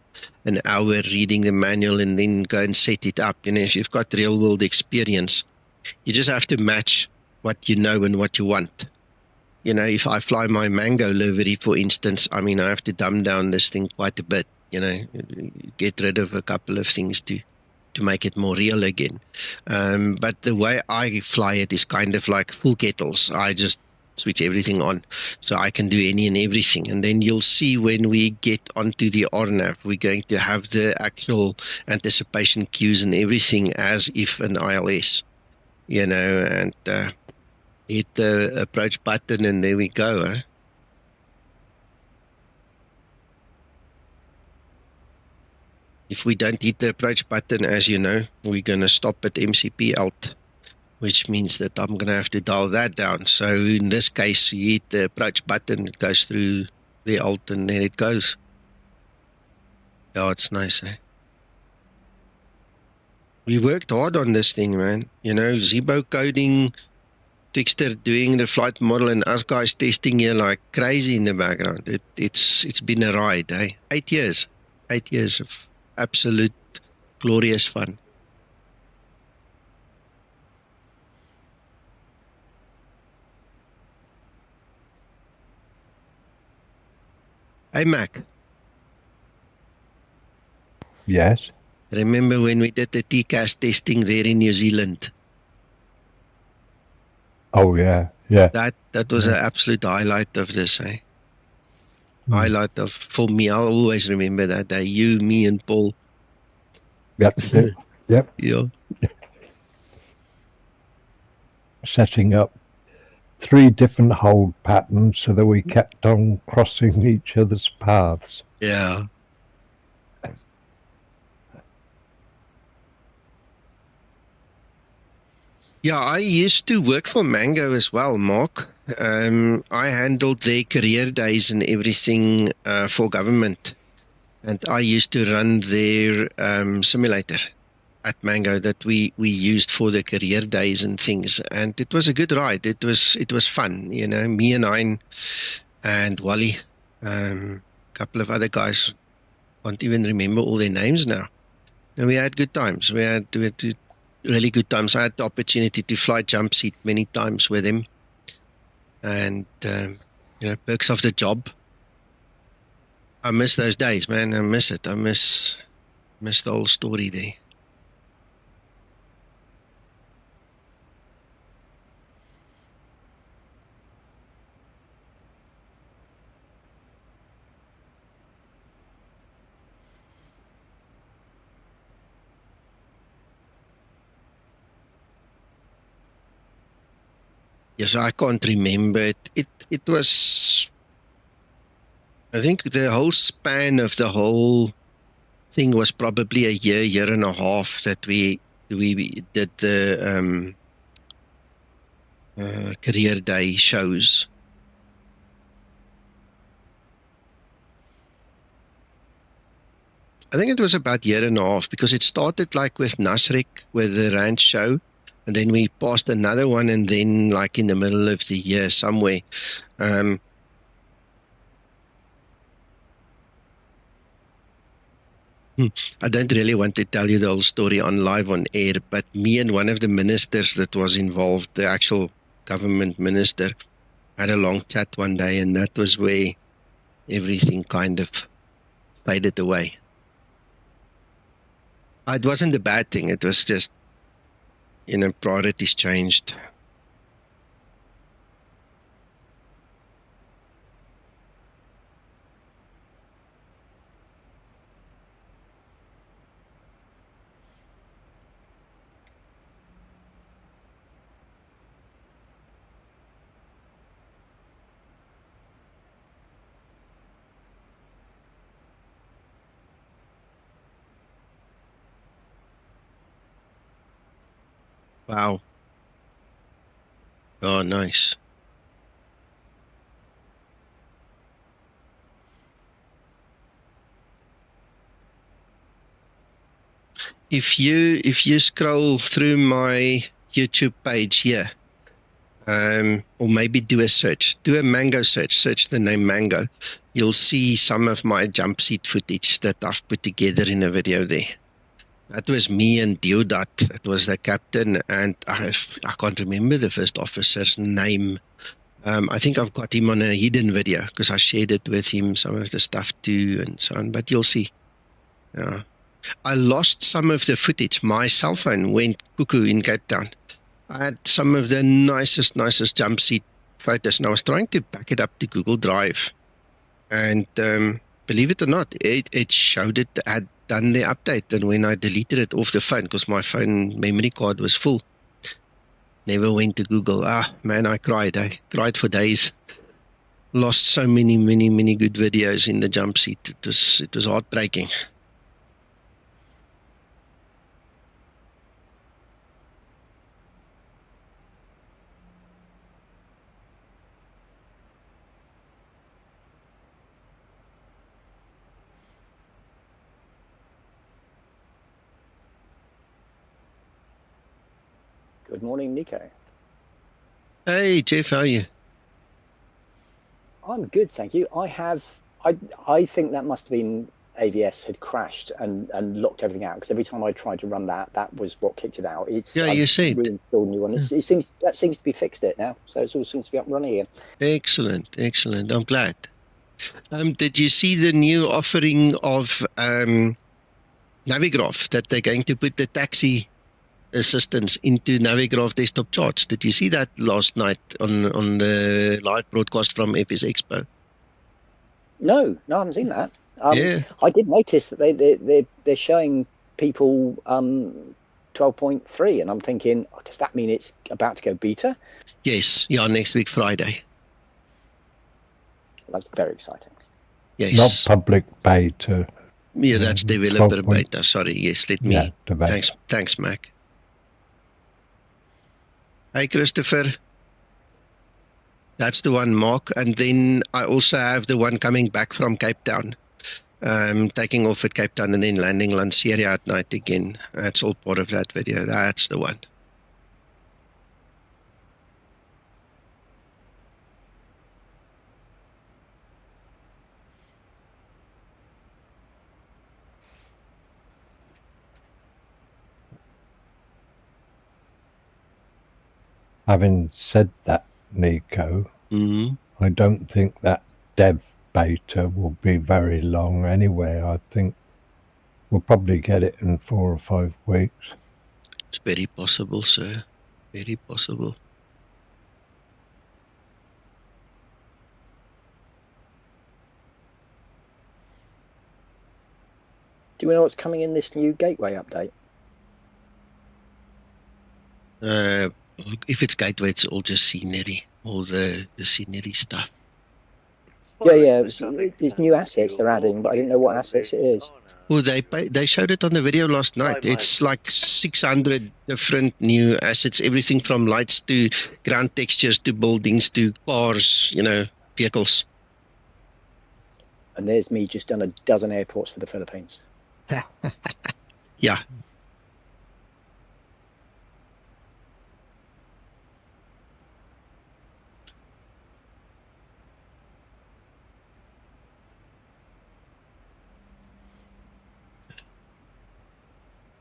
hour reading the manual and then go and set it up. If you've got real world experience, you just have to match what you know and what you want. If I fly my Mango livery, for instance, I have to dumb down this thing quite a bit, get rid of a couple of things to make it more real again. But the way I fly it is kind of like full kettles. I just switch everything on, so I can do any and everything. And then you'll see when we get onto the RNAV, we're going to have the actual anticipation cues and everything as if an ILS, and hit the approach button and there we go. Huh? If we don't hit the approach button, as you know, we're going to stop at MCP Alt, which means that I'm going to have to dial that down. So in this case, you hit the approach button, it goes through the Alt and there it goes. Yeah, it's nice, eh? We worked hard on this thing, man. Zibo coding, Texter doing the flight model, and us guys testing here like crazy in the background. It's been a ride, eh? 8 years. 8 years of absolute glorious fun. Hey, Mac. Yes. Remember when we did the TCAS testing there in New Zealand? Oh, yeah. Yeah. That was an absolute highlight of this, eh? Highlight of, for me, I'll always remember that day. You, me, and Paul. Yep. Yep. Yeah. Setting up 3 different hold patterns so that we kept on crossing each other's paths. Yeah. Yeah, I used to work for Mango as well, Mark. I handled their career days and everything for government. And I used to run their simulator at Mango that we used for the career days and things. And it was a good ride. It was fun, me and Ein and Wally, a couple of other guys. Can't even remember all their names now. And we had good times. We had really good times. I had the opportunity to fly jump seat many times with him. And, perks of the job. I miss those days, man. I miss it. I miss the whole story there. Yes, I can't remember it. It was, I think the whole span of the whole thing was probably a year and a half that we did the career day shows. I think it was about a year and a half, because it started like with Nasrek with the ranch show, and then we passed another one, and then like in the middle of the year somewhere. I don't really want to tell you the whole story on live on air, but me and one of the ministers that was involved, the actual government minister, had a long chat one day, and that was where everything kind of faded away. It wasn't a bad thing. It was just, priorities changed. Wow. Oh, nice. If you scroll through my YouTube page here, or maybe do a search, do a Mango search the name Mango, you'll see some of my jump seat footage that I've put together in a video there. That was me and Deodat. It was the captain, and I can't remember the first officer's name. I think I've got him on a hidden video because I shared it with him, some of the stuff too, and so on. But you'll see. Yeah. I lost some of the footage. My cell phone went cuckoo in Cape Town. I had some of the nicest jump seat photos, and I was trying to back it up to Google Drive. And believe it or not, it showed it had done the update, and when I deleted it off the phone, because my phone memory card was full, never went to Google. Man, I cried for days. Lost so many good videos in the jump seat. It was heartbreaking. Good morning, Nico. Hey, Jeff, how are you? I'm good, thank you. I think that must have been AVS had crashed and locked everything out, because every time I tried to run that was what kicked it out. You said. Reinstalled a new one. It seems to be fixed it now, so it all seems to be up and running again. Excellent. I'm glad. Did you see the new offering of Navigraph, that they're going to put the taxi assistance into Navigraph desktop charts? Did you see that last night on the live broadcast from FS Expo? No, I haven't seen that. Yeah. I did notice that they're showing people 12.3, and I'm thinking, does that mean it's about to go beta? Yes, next week Friday. That's very exciting. Yes. Not public beta. Yeah, that's developer beta. Sorry, yes, let me. Yeah, thanks, Mac. Hey, Christopher. That's the one, Mark. And then I also have the one coming back from Cape Town. Taking off at Cape Town and then landing Lanseria at night again. That's all part of that video. That's the one. Having said that, Nico, I don't think that dev beta will be very long anyway. I think we'll probably get it in 4 or 5 weeks. It's very possible, sir. Very possible. Do we know what's coming in this new gateway update? If it's gateway, it's all just scenery, all the scenery stuff. Yeah, there's new assets they're adding, but I didn't know what assets it is. Well, they showed it on the video last night. It's like 600 different new assets, everything from lights to ground textures to buildings to cars, you know, vehicles. And there's me just done a dozen airports for the Philippines. Yeah.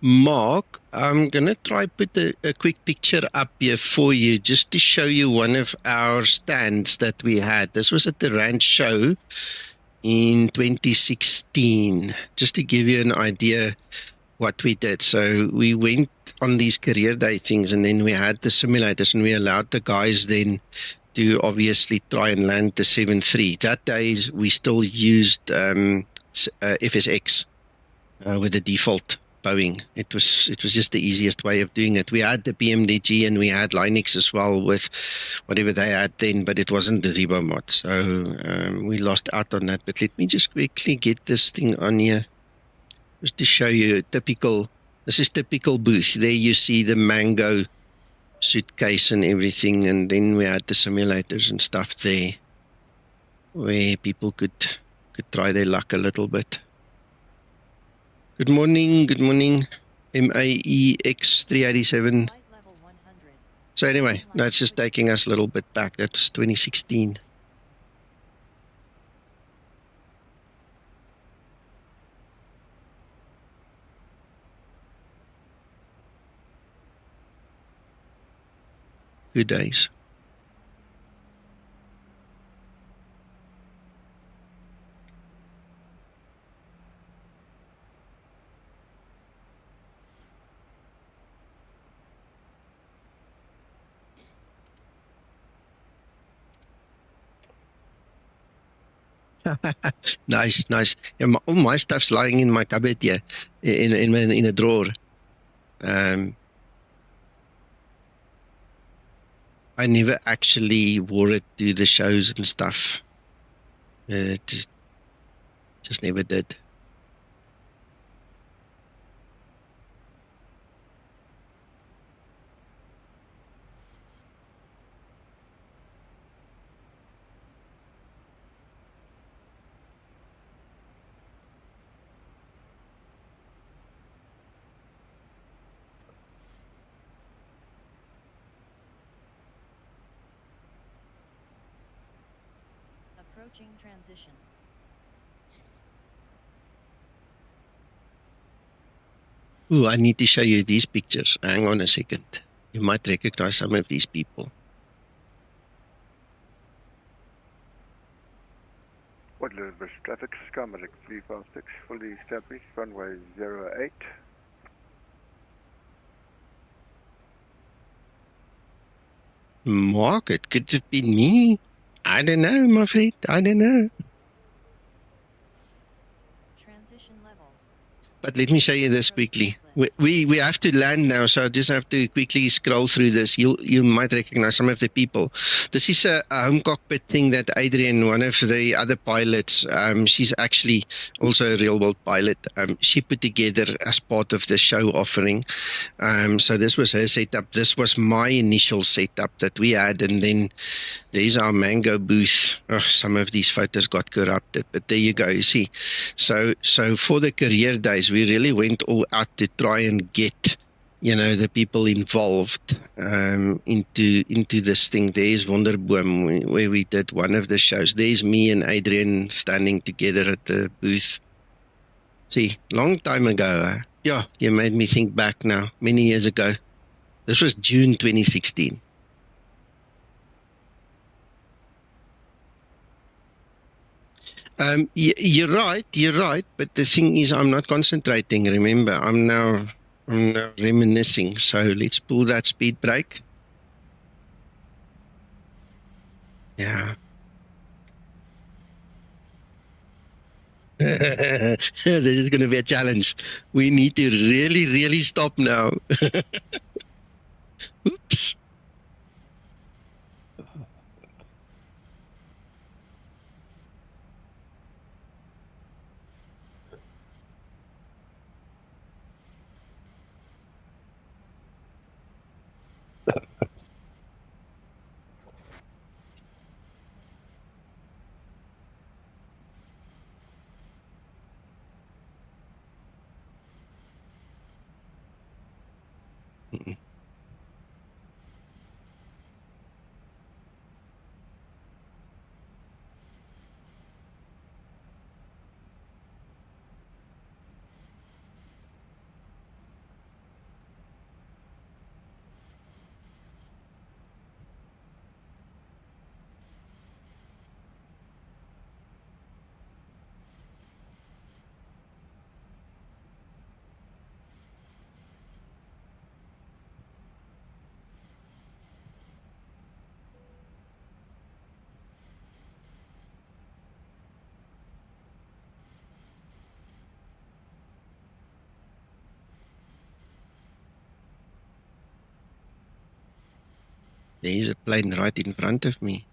Mark, I'm going to try put a quick picture up here for you just to show you one of our stands that we had. This was at the Ranch Show in 2016, just to give you an idea what we did. So we went on these career day things, and then we had the simulators, and we allowed the guys then to obviously try and land the 7.3. That days we still used FSX with the default Boeing. It was just the easiest way of doing it. We had the PMDG and we had Linux as well with whatever they had then, but it wasn't the Zibomod. So we lost out on that. But let me just quickly get this thing on here just to show you this is typical booth. There you see the Mango suitcase and everything, and then we had the simulators and stuff there where people could try their luck a little bit. Good morning, MAEX 387. So anyway, that's just taking us a little bit back. That was 2016. Good days. Nice. Yeah, all my stuff's lying in my cupboard here, in a drawer. I never actually wore it to the shows and stuff. Just never did. Approaching transition. Ooh, I need to show you these pictures. Hang on a second. You might recognize some of these people. What Elizabeth traffic, Skymatix VA Flight T8, fully established, runway 08. Mark, it could have been me. I don't know, my friend. I don't know. Transition level. But let me show you this quickly. We have to land now, so I just have to quickly scroll through this. You might recognize some of the people. This is a home cockpit thing that Adrian, one of the other pilots, she's actually also a real world pilot. She put together as part of the show offering. So this was her setup. This was my initial setup that we had, and then there's our Mango booth. Oh, some of these photos got corrupted, but there you go. You see, so for the career days, we really went all out to try and get, the people involved into this thing. There's Wonderboom, where we did one of the shows. There's me and Adrian standing together at the booth. See, long time ago. Yeah, you made me think back now, many years ago. This was June 2016. You're right, but the thing is, I'm not concentrating, remember. I'm now reminiscing, so let's pull that speed brake. Yeah. This is going to be a challenge. We need to really stop now. Oops. There's a plane right in front of me.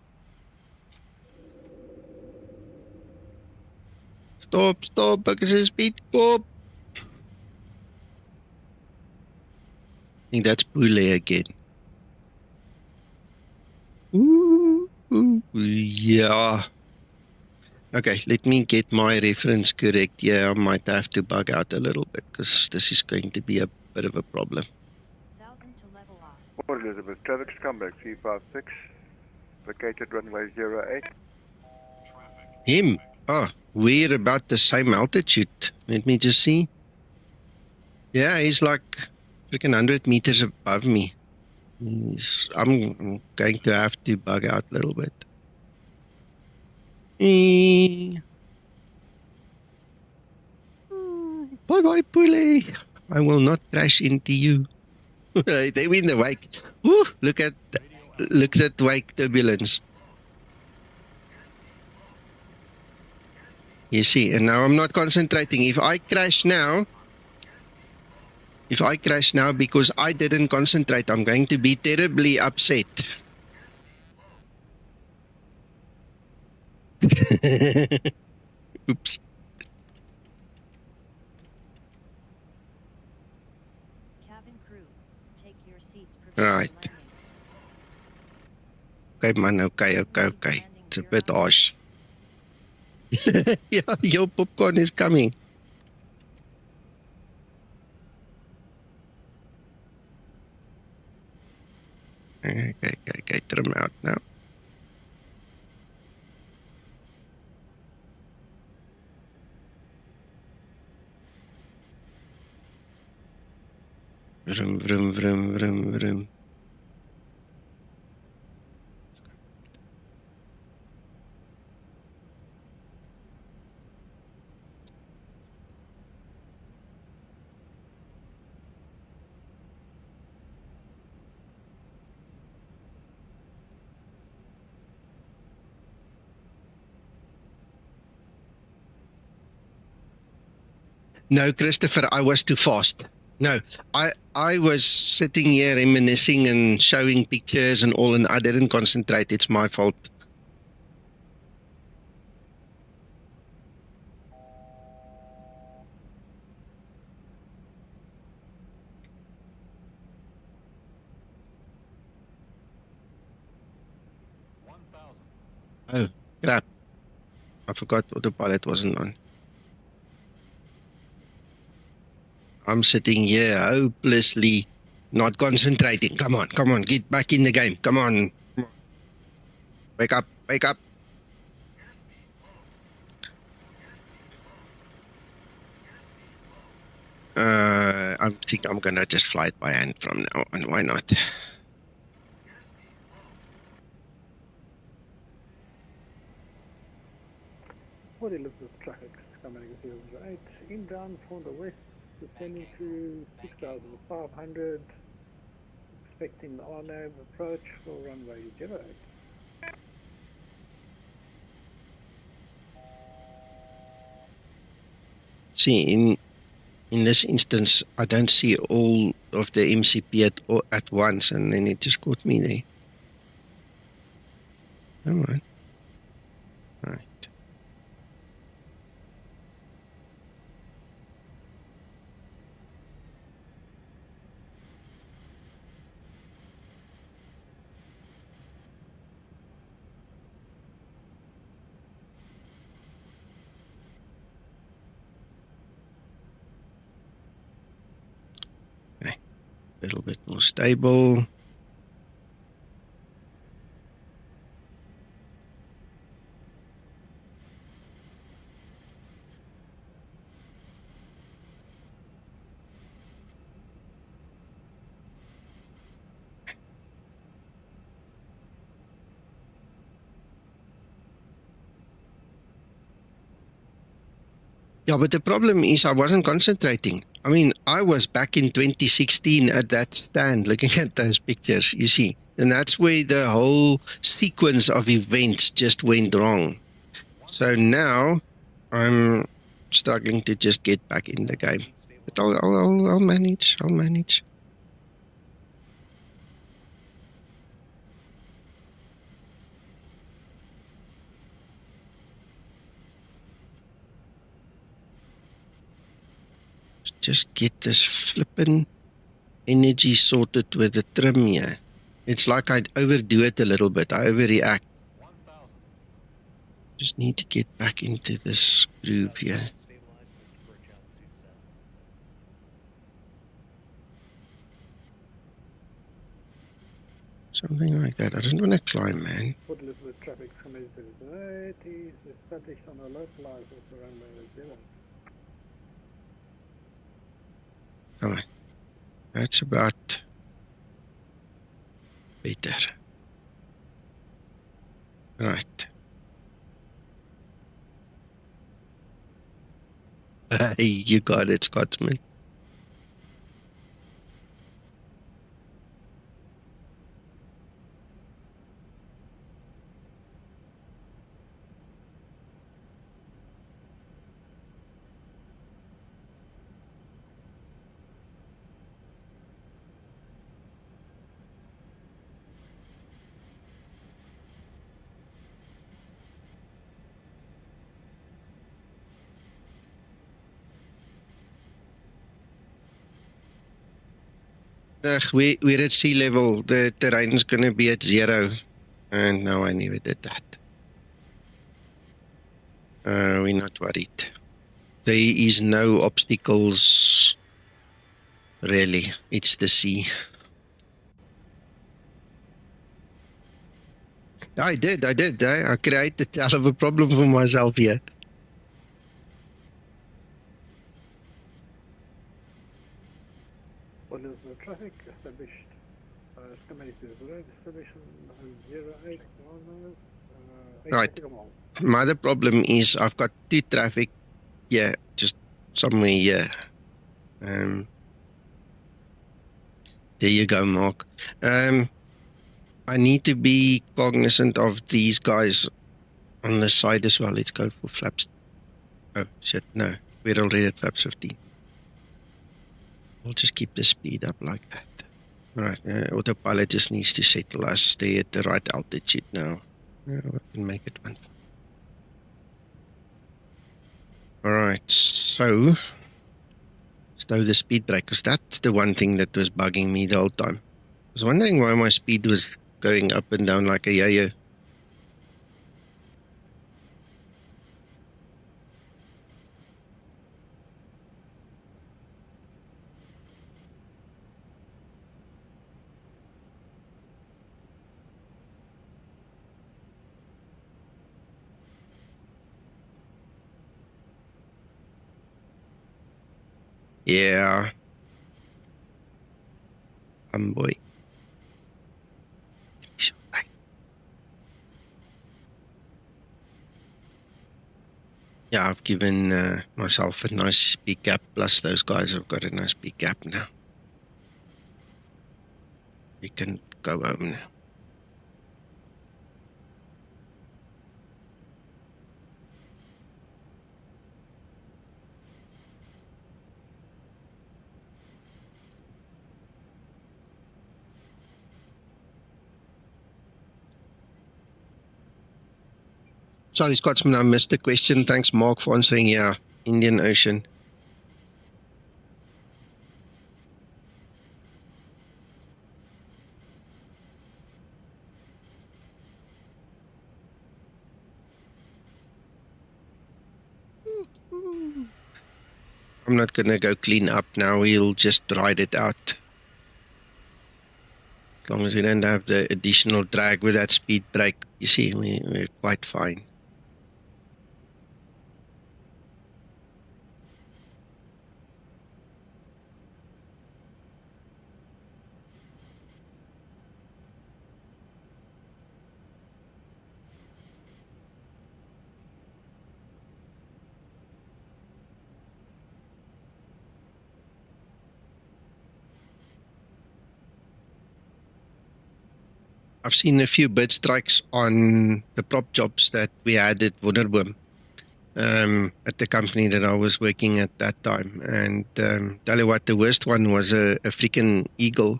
Stop, stop, ek is 'n speedkop. I think that's Poulet again. Ooh, yeah. Okay, let me get my reference correct. Yeah, I might have to bug out a little bit because this is going to be a bit of a problem. 1000 to level off. Port Elizabeth, traffic Skymatix V56, vacated runway 08. Him? Oh, we're about the same altitude. Let me just see. Yeah, he's like freaking 100 meters above me. I'm going to have to bug out a little bit. Bye bye, Poulet. I will not crash into you. They win the wake. Woo, look at that wake turbulence. You see, and now I'm not concentrating. If I crash now because I didn't concentrate, I'm going to be terribly upset. Oops. Cabin crew, take your seats. Right. Okay, man. Okay. It's a bit harsh. Yeah, your popcorn is coming. Okay, trim out now. Vroom, vroom, vroom, vroom, vroom. No, Christopher, I was too fast. No, I was sitting here reminiscing and showing pictures and all, and I didn't concentrate. It's my fault. Oh, crap. I forgot autopilot wasn't on. I'm sitting here hopelessly not concentrating. Come on, get back in the game. Come on. Wake up. I think I'm gonna just fly it by hand from now on. Why not? Port Elizabeth traffic Skymatix 08, inbound from the west, descending to 6,500, expecting the RNAV approach for runway 08. See, in this instance, I don't see all of the MCP at once, and then it just caught me there. Come on. Right. A little bit more stable. Yeah, but the problem is I wasn't concentrating. I mean, I was back in 2016 at that stand looking at those pictures, you see. And that's where the whole sequence of events just went wrong. So now I'm struggling to just get back in the game. But I'll manage. I'll manage. Just get this flippin' energy sorted with the trim here. It's like I'd overdo it a little bit. I overreact. Just need to get back into this groove here. Something like that. I don't want to climb, man. Port Elizabeth traffic Skymatix VA is established on a localized also runway 0. Come on. That's about better. Right. Hey, you got it, Scotsman. We're at sea level. The terrain's going to be at 0. And no, I never did that. We're not worried. There is no obstacles, really. It's the sea. I did. I created a hell of a problem for myself here. Port Elizabeth traffic established. Skymatix VA established on 08. Right. My other problem is I've got 2 traffic here, just somewhere here. There you go, Mark. I need to be cognizant of these guys on the side as well. Let's go for flaps. Oh, shit, no. We're already at flaps 15. We'll just keep the speed up like that. Alright, autopilot just needs to settle us. Stay at the right altitude now. Yeah, we can make it one. Alright, so stow the speed brake, because that's the one thing that was bugging me the whole time. I was wondering why my speed was going up and down like a yo-yo. Yeah. Boy. Yeah, I've given myself a nice speed gap, plus those guys have got a nice speed gap now. We can go home now. Sorry, Scotsman, I missed the question. Thanks, Mark, for answering. Yeah, Indian Ocean. I'm not going to go clean up now. We'll just ride it out. As long as we don't have the additional drag with that speed brake, you see, we're quite fine. I've seen a few bird strikes on the prop jobs that we had at Wonderboom, at the company that I was working at that time. And tell you what, the worst one was a freaking eagle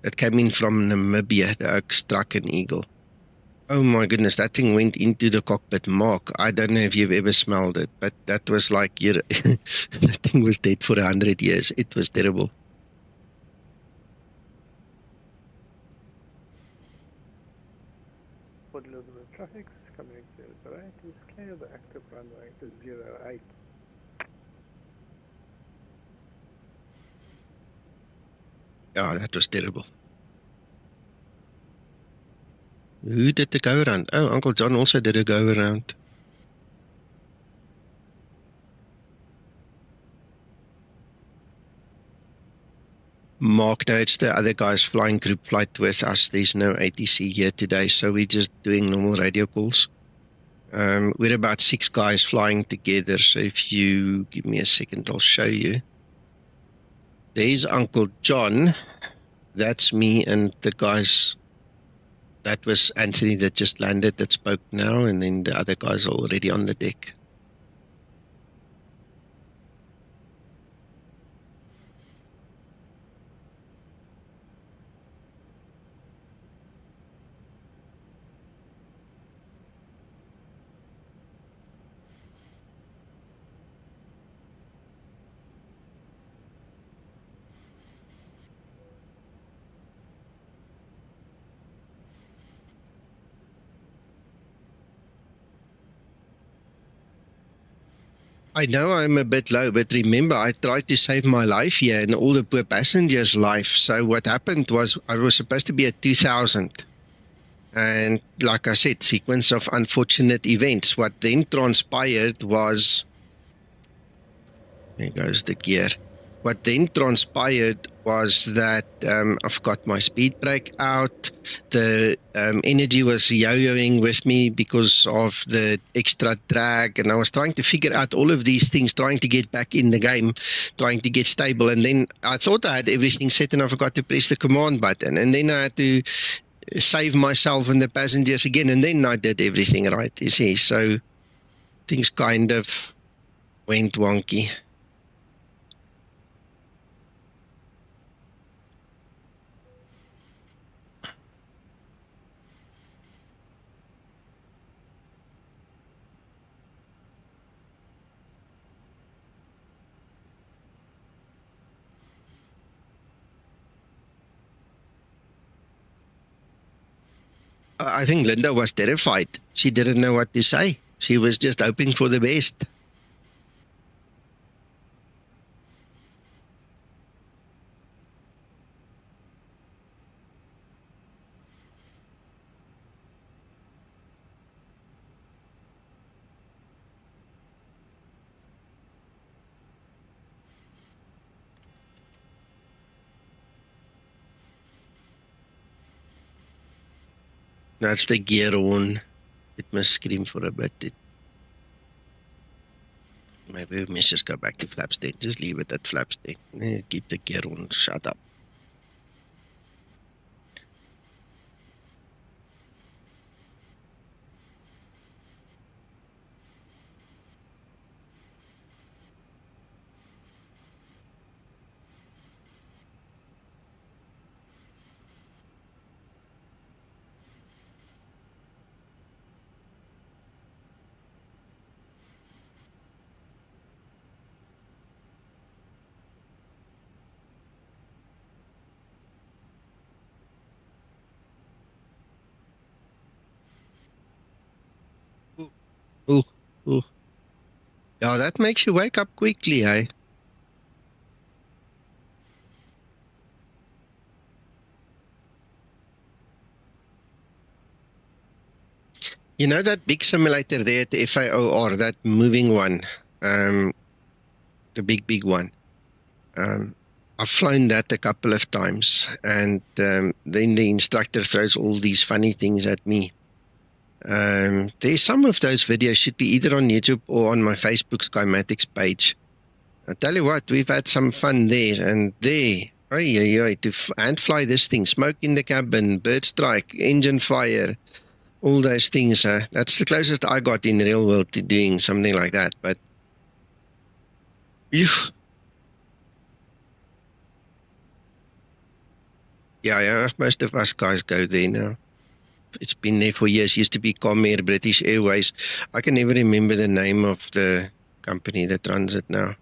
that came in from Namibia. The oak struck an eagle. Oh my goodness, that thing went into the cockpit. Mark, I don't know if you've ever smelled it, but that was like, that thing was dead for 100 years. It was terrible. Port Elizabeth traffic, coming 08 is clear, the active runway is 08. Yeah, that was terrible. Who did the go around? Oh, Uncle John also did a go around. Mark, no, it's the other guys flying group flight with us. There's no ATC here today, so we're just doing normal radio calls. We're about 6 guys flying together, so if you give me a second, I'll show you. There's Uncle John. That's me and the guys. That was Anthony that just landed, that spoke now, and then the other guys are already on the deck. I know I'm a bit low, but remember, I tried to save my life here and all the poor passengers' life. So what happened was I was supposed to be at 2000. And like I said, sequence of unfortunate events. What then transpired was, there goes the gear. What then transpired was that I've got my speed brake out. The energy was yo-yoing with me because of the extra drag. And I was trying to figure out all of these things, trying to get back in the game, trying to get stable. And then I thought I had everything set and I forgot to press the command button. And then I had to save myself and the passengers again. And then I did everything right, you see. So things kind of went wonky. I think Linda was terrified. She didn't know what to say. She was just hoping for the best. That's the gear on. It must scream for a bit. Maybe we must just go back to flaps then. Just leave it at flaps then. Keep the gear on. Shut up. Ooh. Yeah, that makes you wake up quickly, eh? You know that big simulator there at the FAOR, that moving one, the big one. I've flown that a couple of times, and then the instructor throws all these funny things at me. There's some of those videos should be either on YouTube or on my Facebook Skymatix page. I tell you what, we've had some fun there, and there, to hand fly this thing, smoke in the cabin, bird strike, engine fire, all those things. That's the closest I got in the real world to doing something like that. But yeah, most of us guys go there now. It's been there for years. Used to be Comair, British Airways. I can never remember the name of the company that runs it now.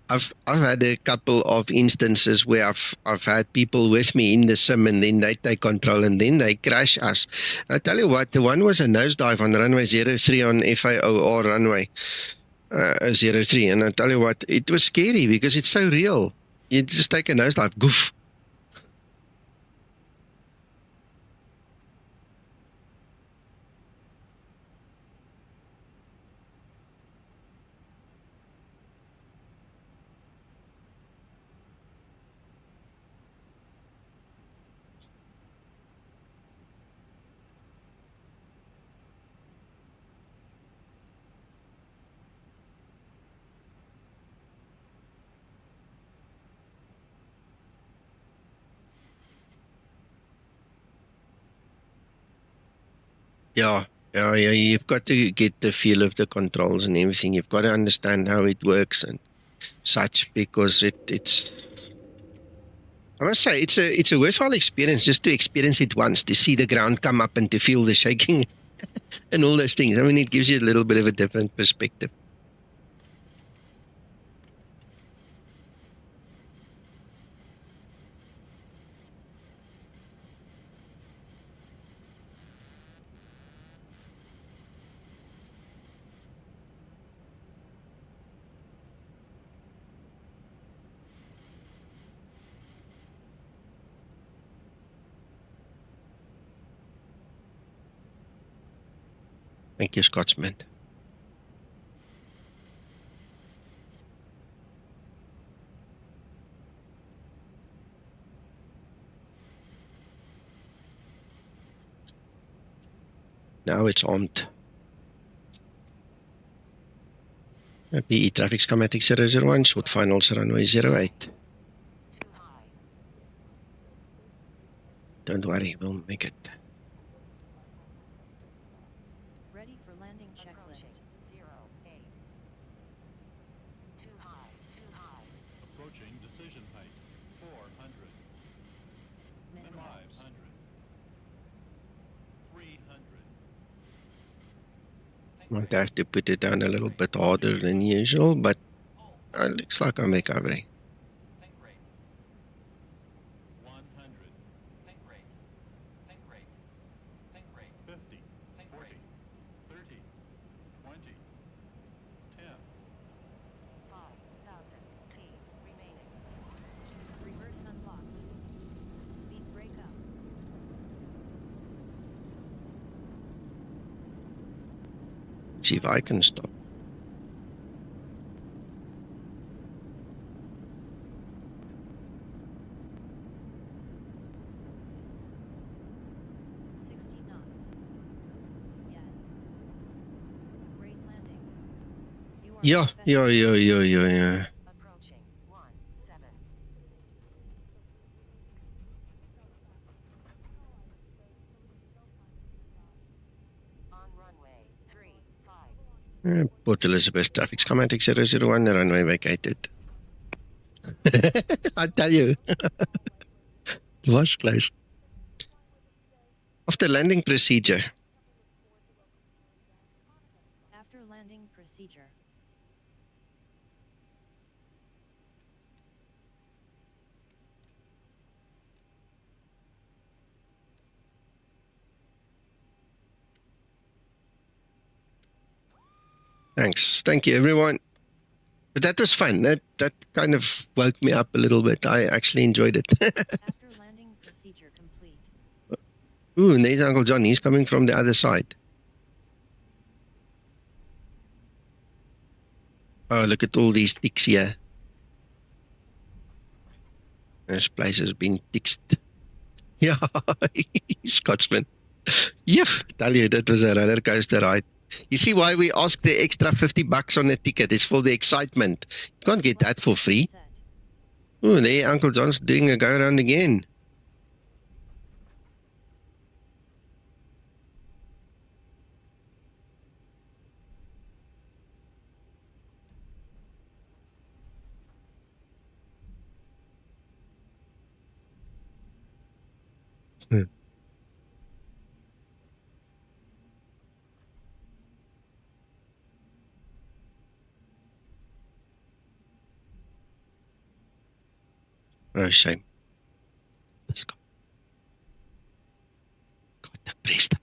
I've had a couple of instances where I've had people with me in the sim, and then they take control and then they crash us. I tell you what, the one was a nosedive on runway 03 on FAOR runway 03, and I tell you what, it was scary because it's so real. You just take a nosedive, goof. Yeah, you've got to get the feel of the controls and everything. You've got to understand how it works and such, because it's, I must say, it's a worthwhile experience just to experience it once, to see the ground come up and to feel the shaking and all those things. I mean, it gives you a little bit of a different perspective. Thank you, Scotsman. Now it's armed. PE traffic Skymatix 001, short finals runway 08. Don't worry, we'll make it. Ready for landing checklist. 08. Too high. Approaching decision height. 400. Net 500. 300. Might have to put it down a little bit harder than usual, but it looks like I'm recovering. 50, 40, 30, 20, 10. 5,000 feet remaining. Reverse unlocked. Speed brake up. See if I can stop. Yeah. Approaching 17. On runway 35. Port Elizabeth traffic Skymatix 001, the runway vacated. I tell you, it was close. After landing procedure. After landing procedure. Thanks. Thank you, everyone. But that was fun. That kind of woke me up a little bit. I actually enjoyed it. After landing procedure. Ooh, and there's Uncle John. He's coming from the other side. Oh, look at all these ticks here. This place has been ticked. Yeah, Scotsman. Yeah, tell you, that was a roller coaster ride. You see why we ask the extra $50 on a ticket? It's for the excitement. You can't get that for free. Oh, there Uncle John's doing a go around again. Oh, shame. Let's go. Got the priest.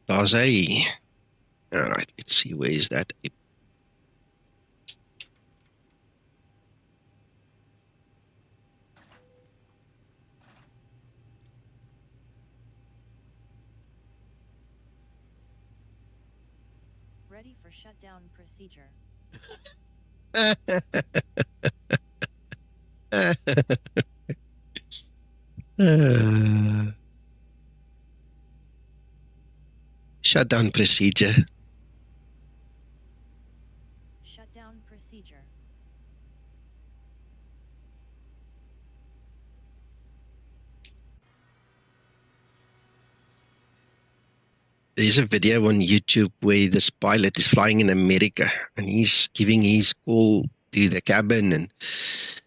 Daar's hy. All right, let's see, where is that? Ready for shutdown procedure. Shutdown procedure. Shutdown procedure. There's a video on YouTube where this pilot is flying in America and he's giving his call to the cabin and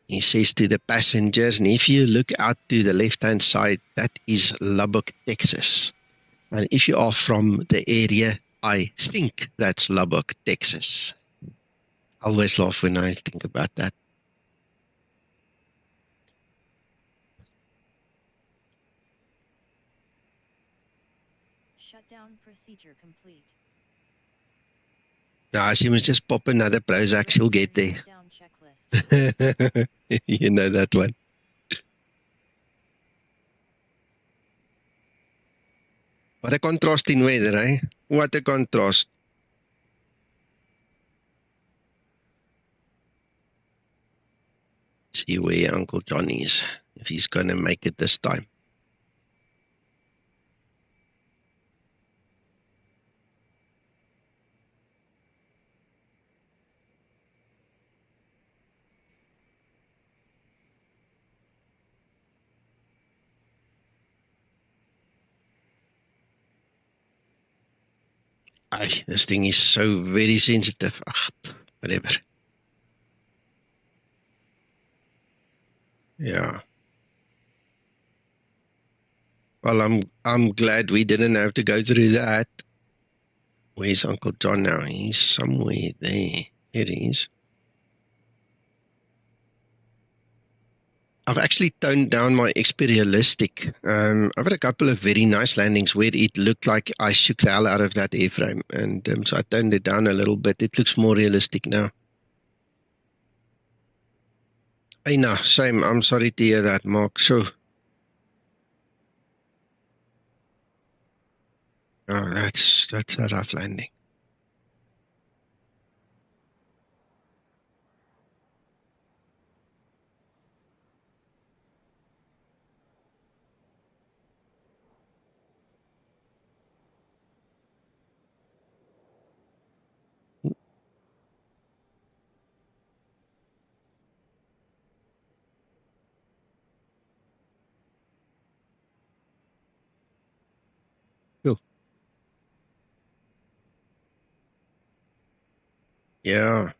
he says to the passengers, and if you look out to the left-hand side, that is Lubbock, Texas. And if you are from the area, I think that's Lubbock, Texas. I always laugh when I think about that. Shutdown procedure complete. Now, she must just pop another Prozac, she'll get there. Shutdown checklist. You know that one. What a contrast in weather, eh? What a contrast. See where Uncle Johnny is, if he's going to make it this time. Aye, this thing is so very sensitive. Ugh, whatever. Yeah. Well, I'm glad we didn't have to go through that. Where's Uncle John now? He's somewhere there. Here he is. I've actually toned down my XP realistic. I've had a couple of very nice landings where it looked like I shook the hell out of that airframe. And so I toned it down a little bit. It looks more realistic now. Hey, no, same. I'm sorry to hear that, Mark. So, oh, that's a rough landing. Yeah.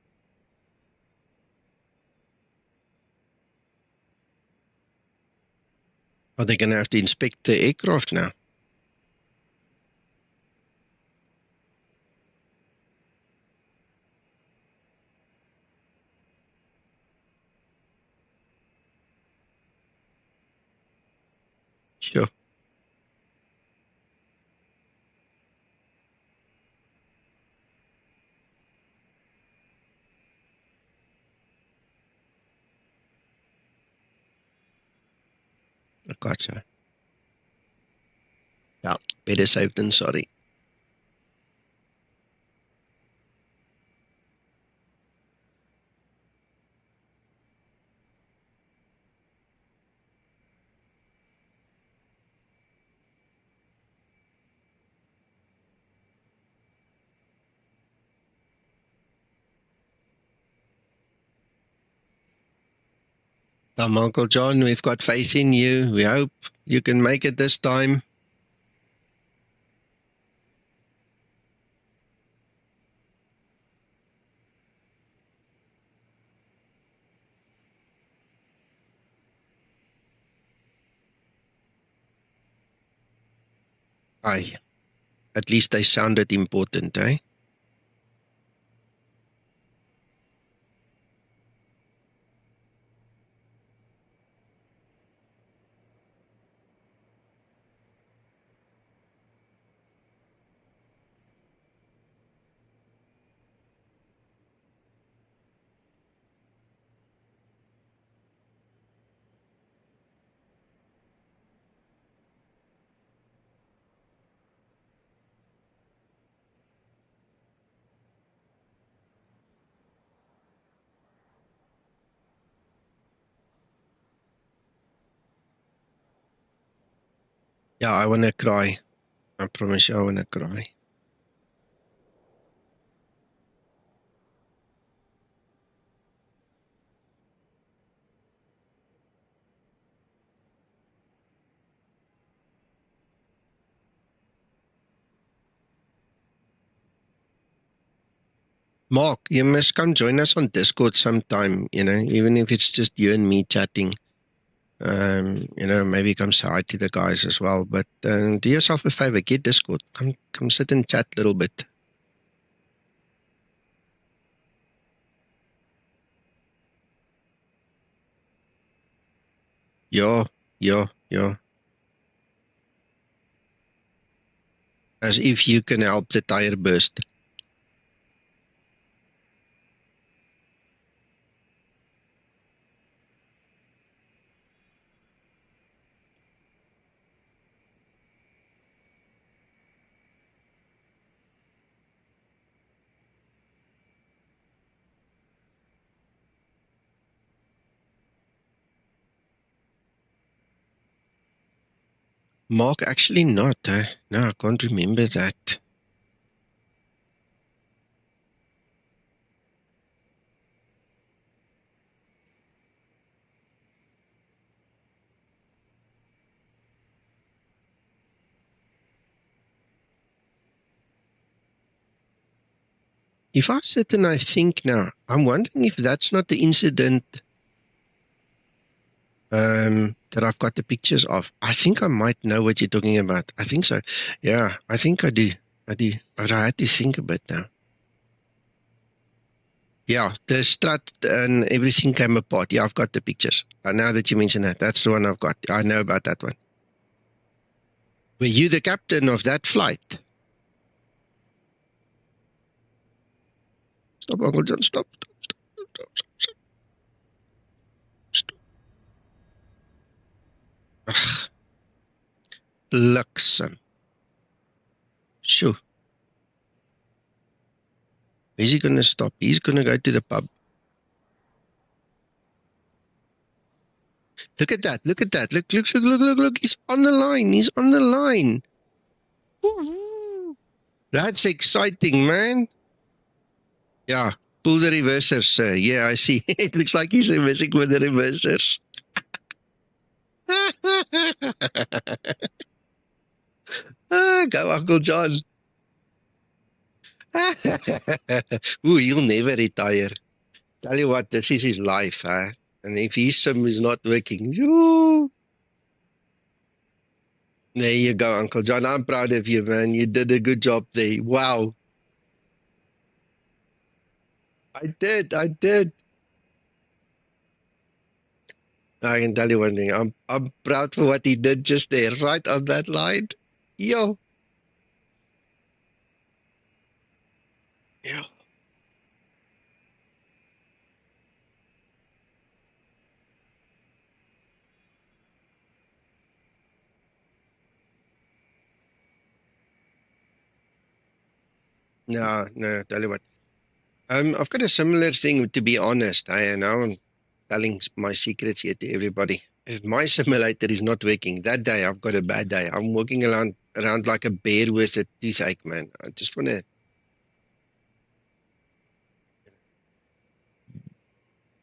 Are they going to have to inspect the aircraft now? Sure. I gotcha. Yeah, better safe than sorry. Come, Uncle John, we've got faith in you. We hope you can make it this time. Aye. At least they sounded important, eh? Yeah, I want to cry. I promise you, I want to cry. Mark, you must come join us on Discord sometime, you know, even if it's just you and me chatting. You know, maybe come say hi to the guys as well. But do yourself a favor, get Discord. Come sit and chat a little bit. Yeah. As if you can help the tire burst. Mark, actually not. No, I can't remember that. If I sit and I think now, I'm wondering if that's not the incident that I've got the pictures of. I think I might know what you're talking about. I think so. Yeah, I think I do. But I had to think a bit now. Yeah, the strut and everything came apart. Yeah, I've got the pictures. Now that you mention that, that's the one I've got. I know about that one. Were you the captain of that flight? Stop, Uncle John, stop. Ugh. Bliksem. Sure. Where's he going to stop? He's going to go to the pub. Look at that. Look at that. Look. He's on the line. He's on the line. Woo-hoo. That's exciting, man. Yeah. Pull the reversers, sir. Yeah, I see. It looks like he's reversing with the reversers. Go, Uncle John. Ooh, he'll never retire. Tell you what, this is his life, huh? And if his sim is not working, there you go, Uncle John. I'm proud of you, man. You did a good job there. Wow. I did. I can tell you one thing. I'm proud for what he did just there, right on that line. Yo. Yeah. No, tell you what. I've got a similar thing, to be honest. I know I'm telling my secrets here to everybody. If my simulator is not working, that day I've got a bad day. I'm walking around like a bear with a toothache, man. I just want to...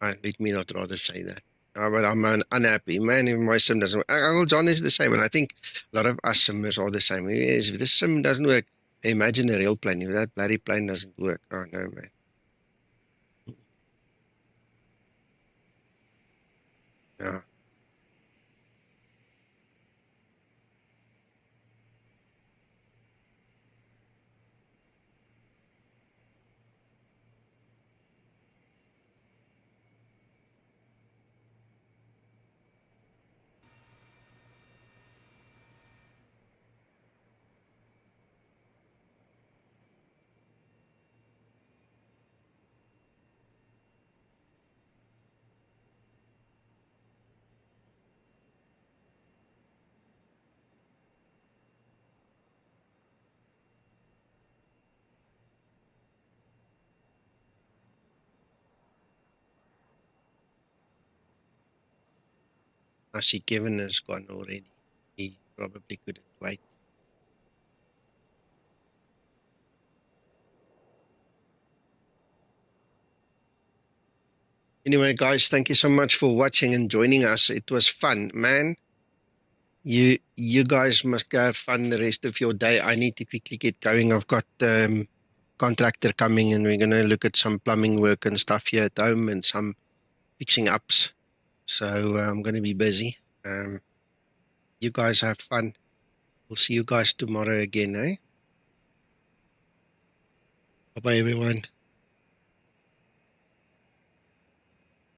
let me not rather say that. But I'm unhappy, man, if my sim doesn't work. Uncle John is the same, and I think a lot of us simmers are the same. If this sim doesn't work, imagine a real plane. If that bloody plane doesn't work, oh no, man. Yeah. I see Kevin has gone already. He probably couldn't wait. Anyway, guys, thank you so much for watching and joining us. It was fun, man. You guys must go have fun the rest of your day. I need to quickly get going. I've got contractor coming, and we're going to look at some plumbing work and stuff here at home and some fixing ups. So I'm going to be busy. You guys have fun. We'll see you guys tomorrow again, eh? Bye-bye, everyone.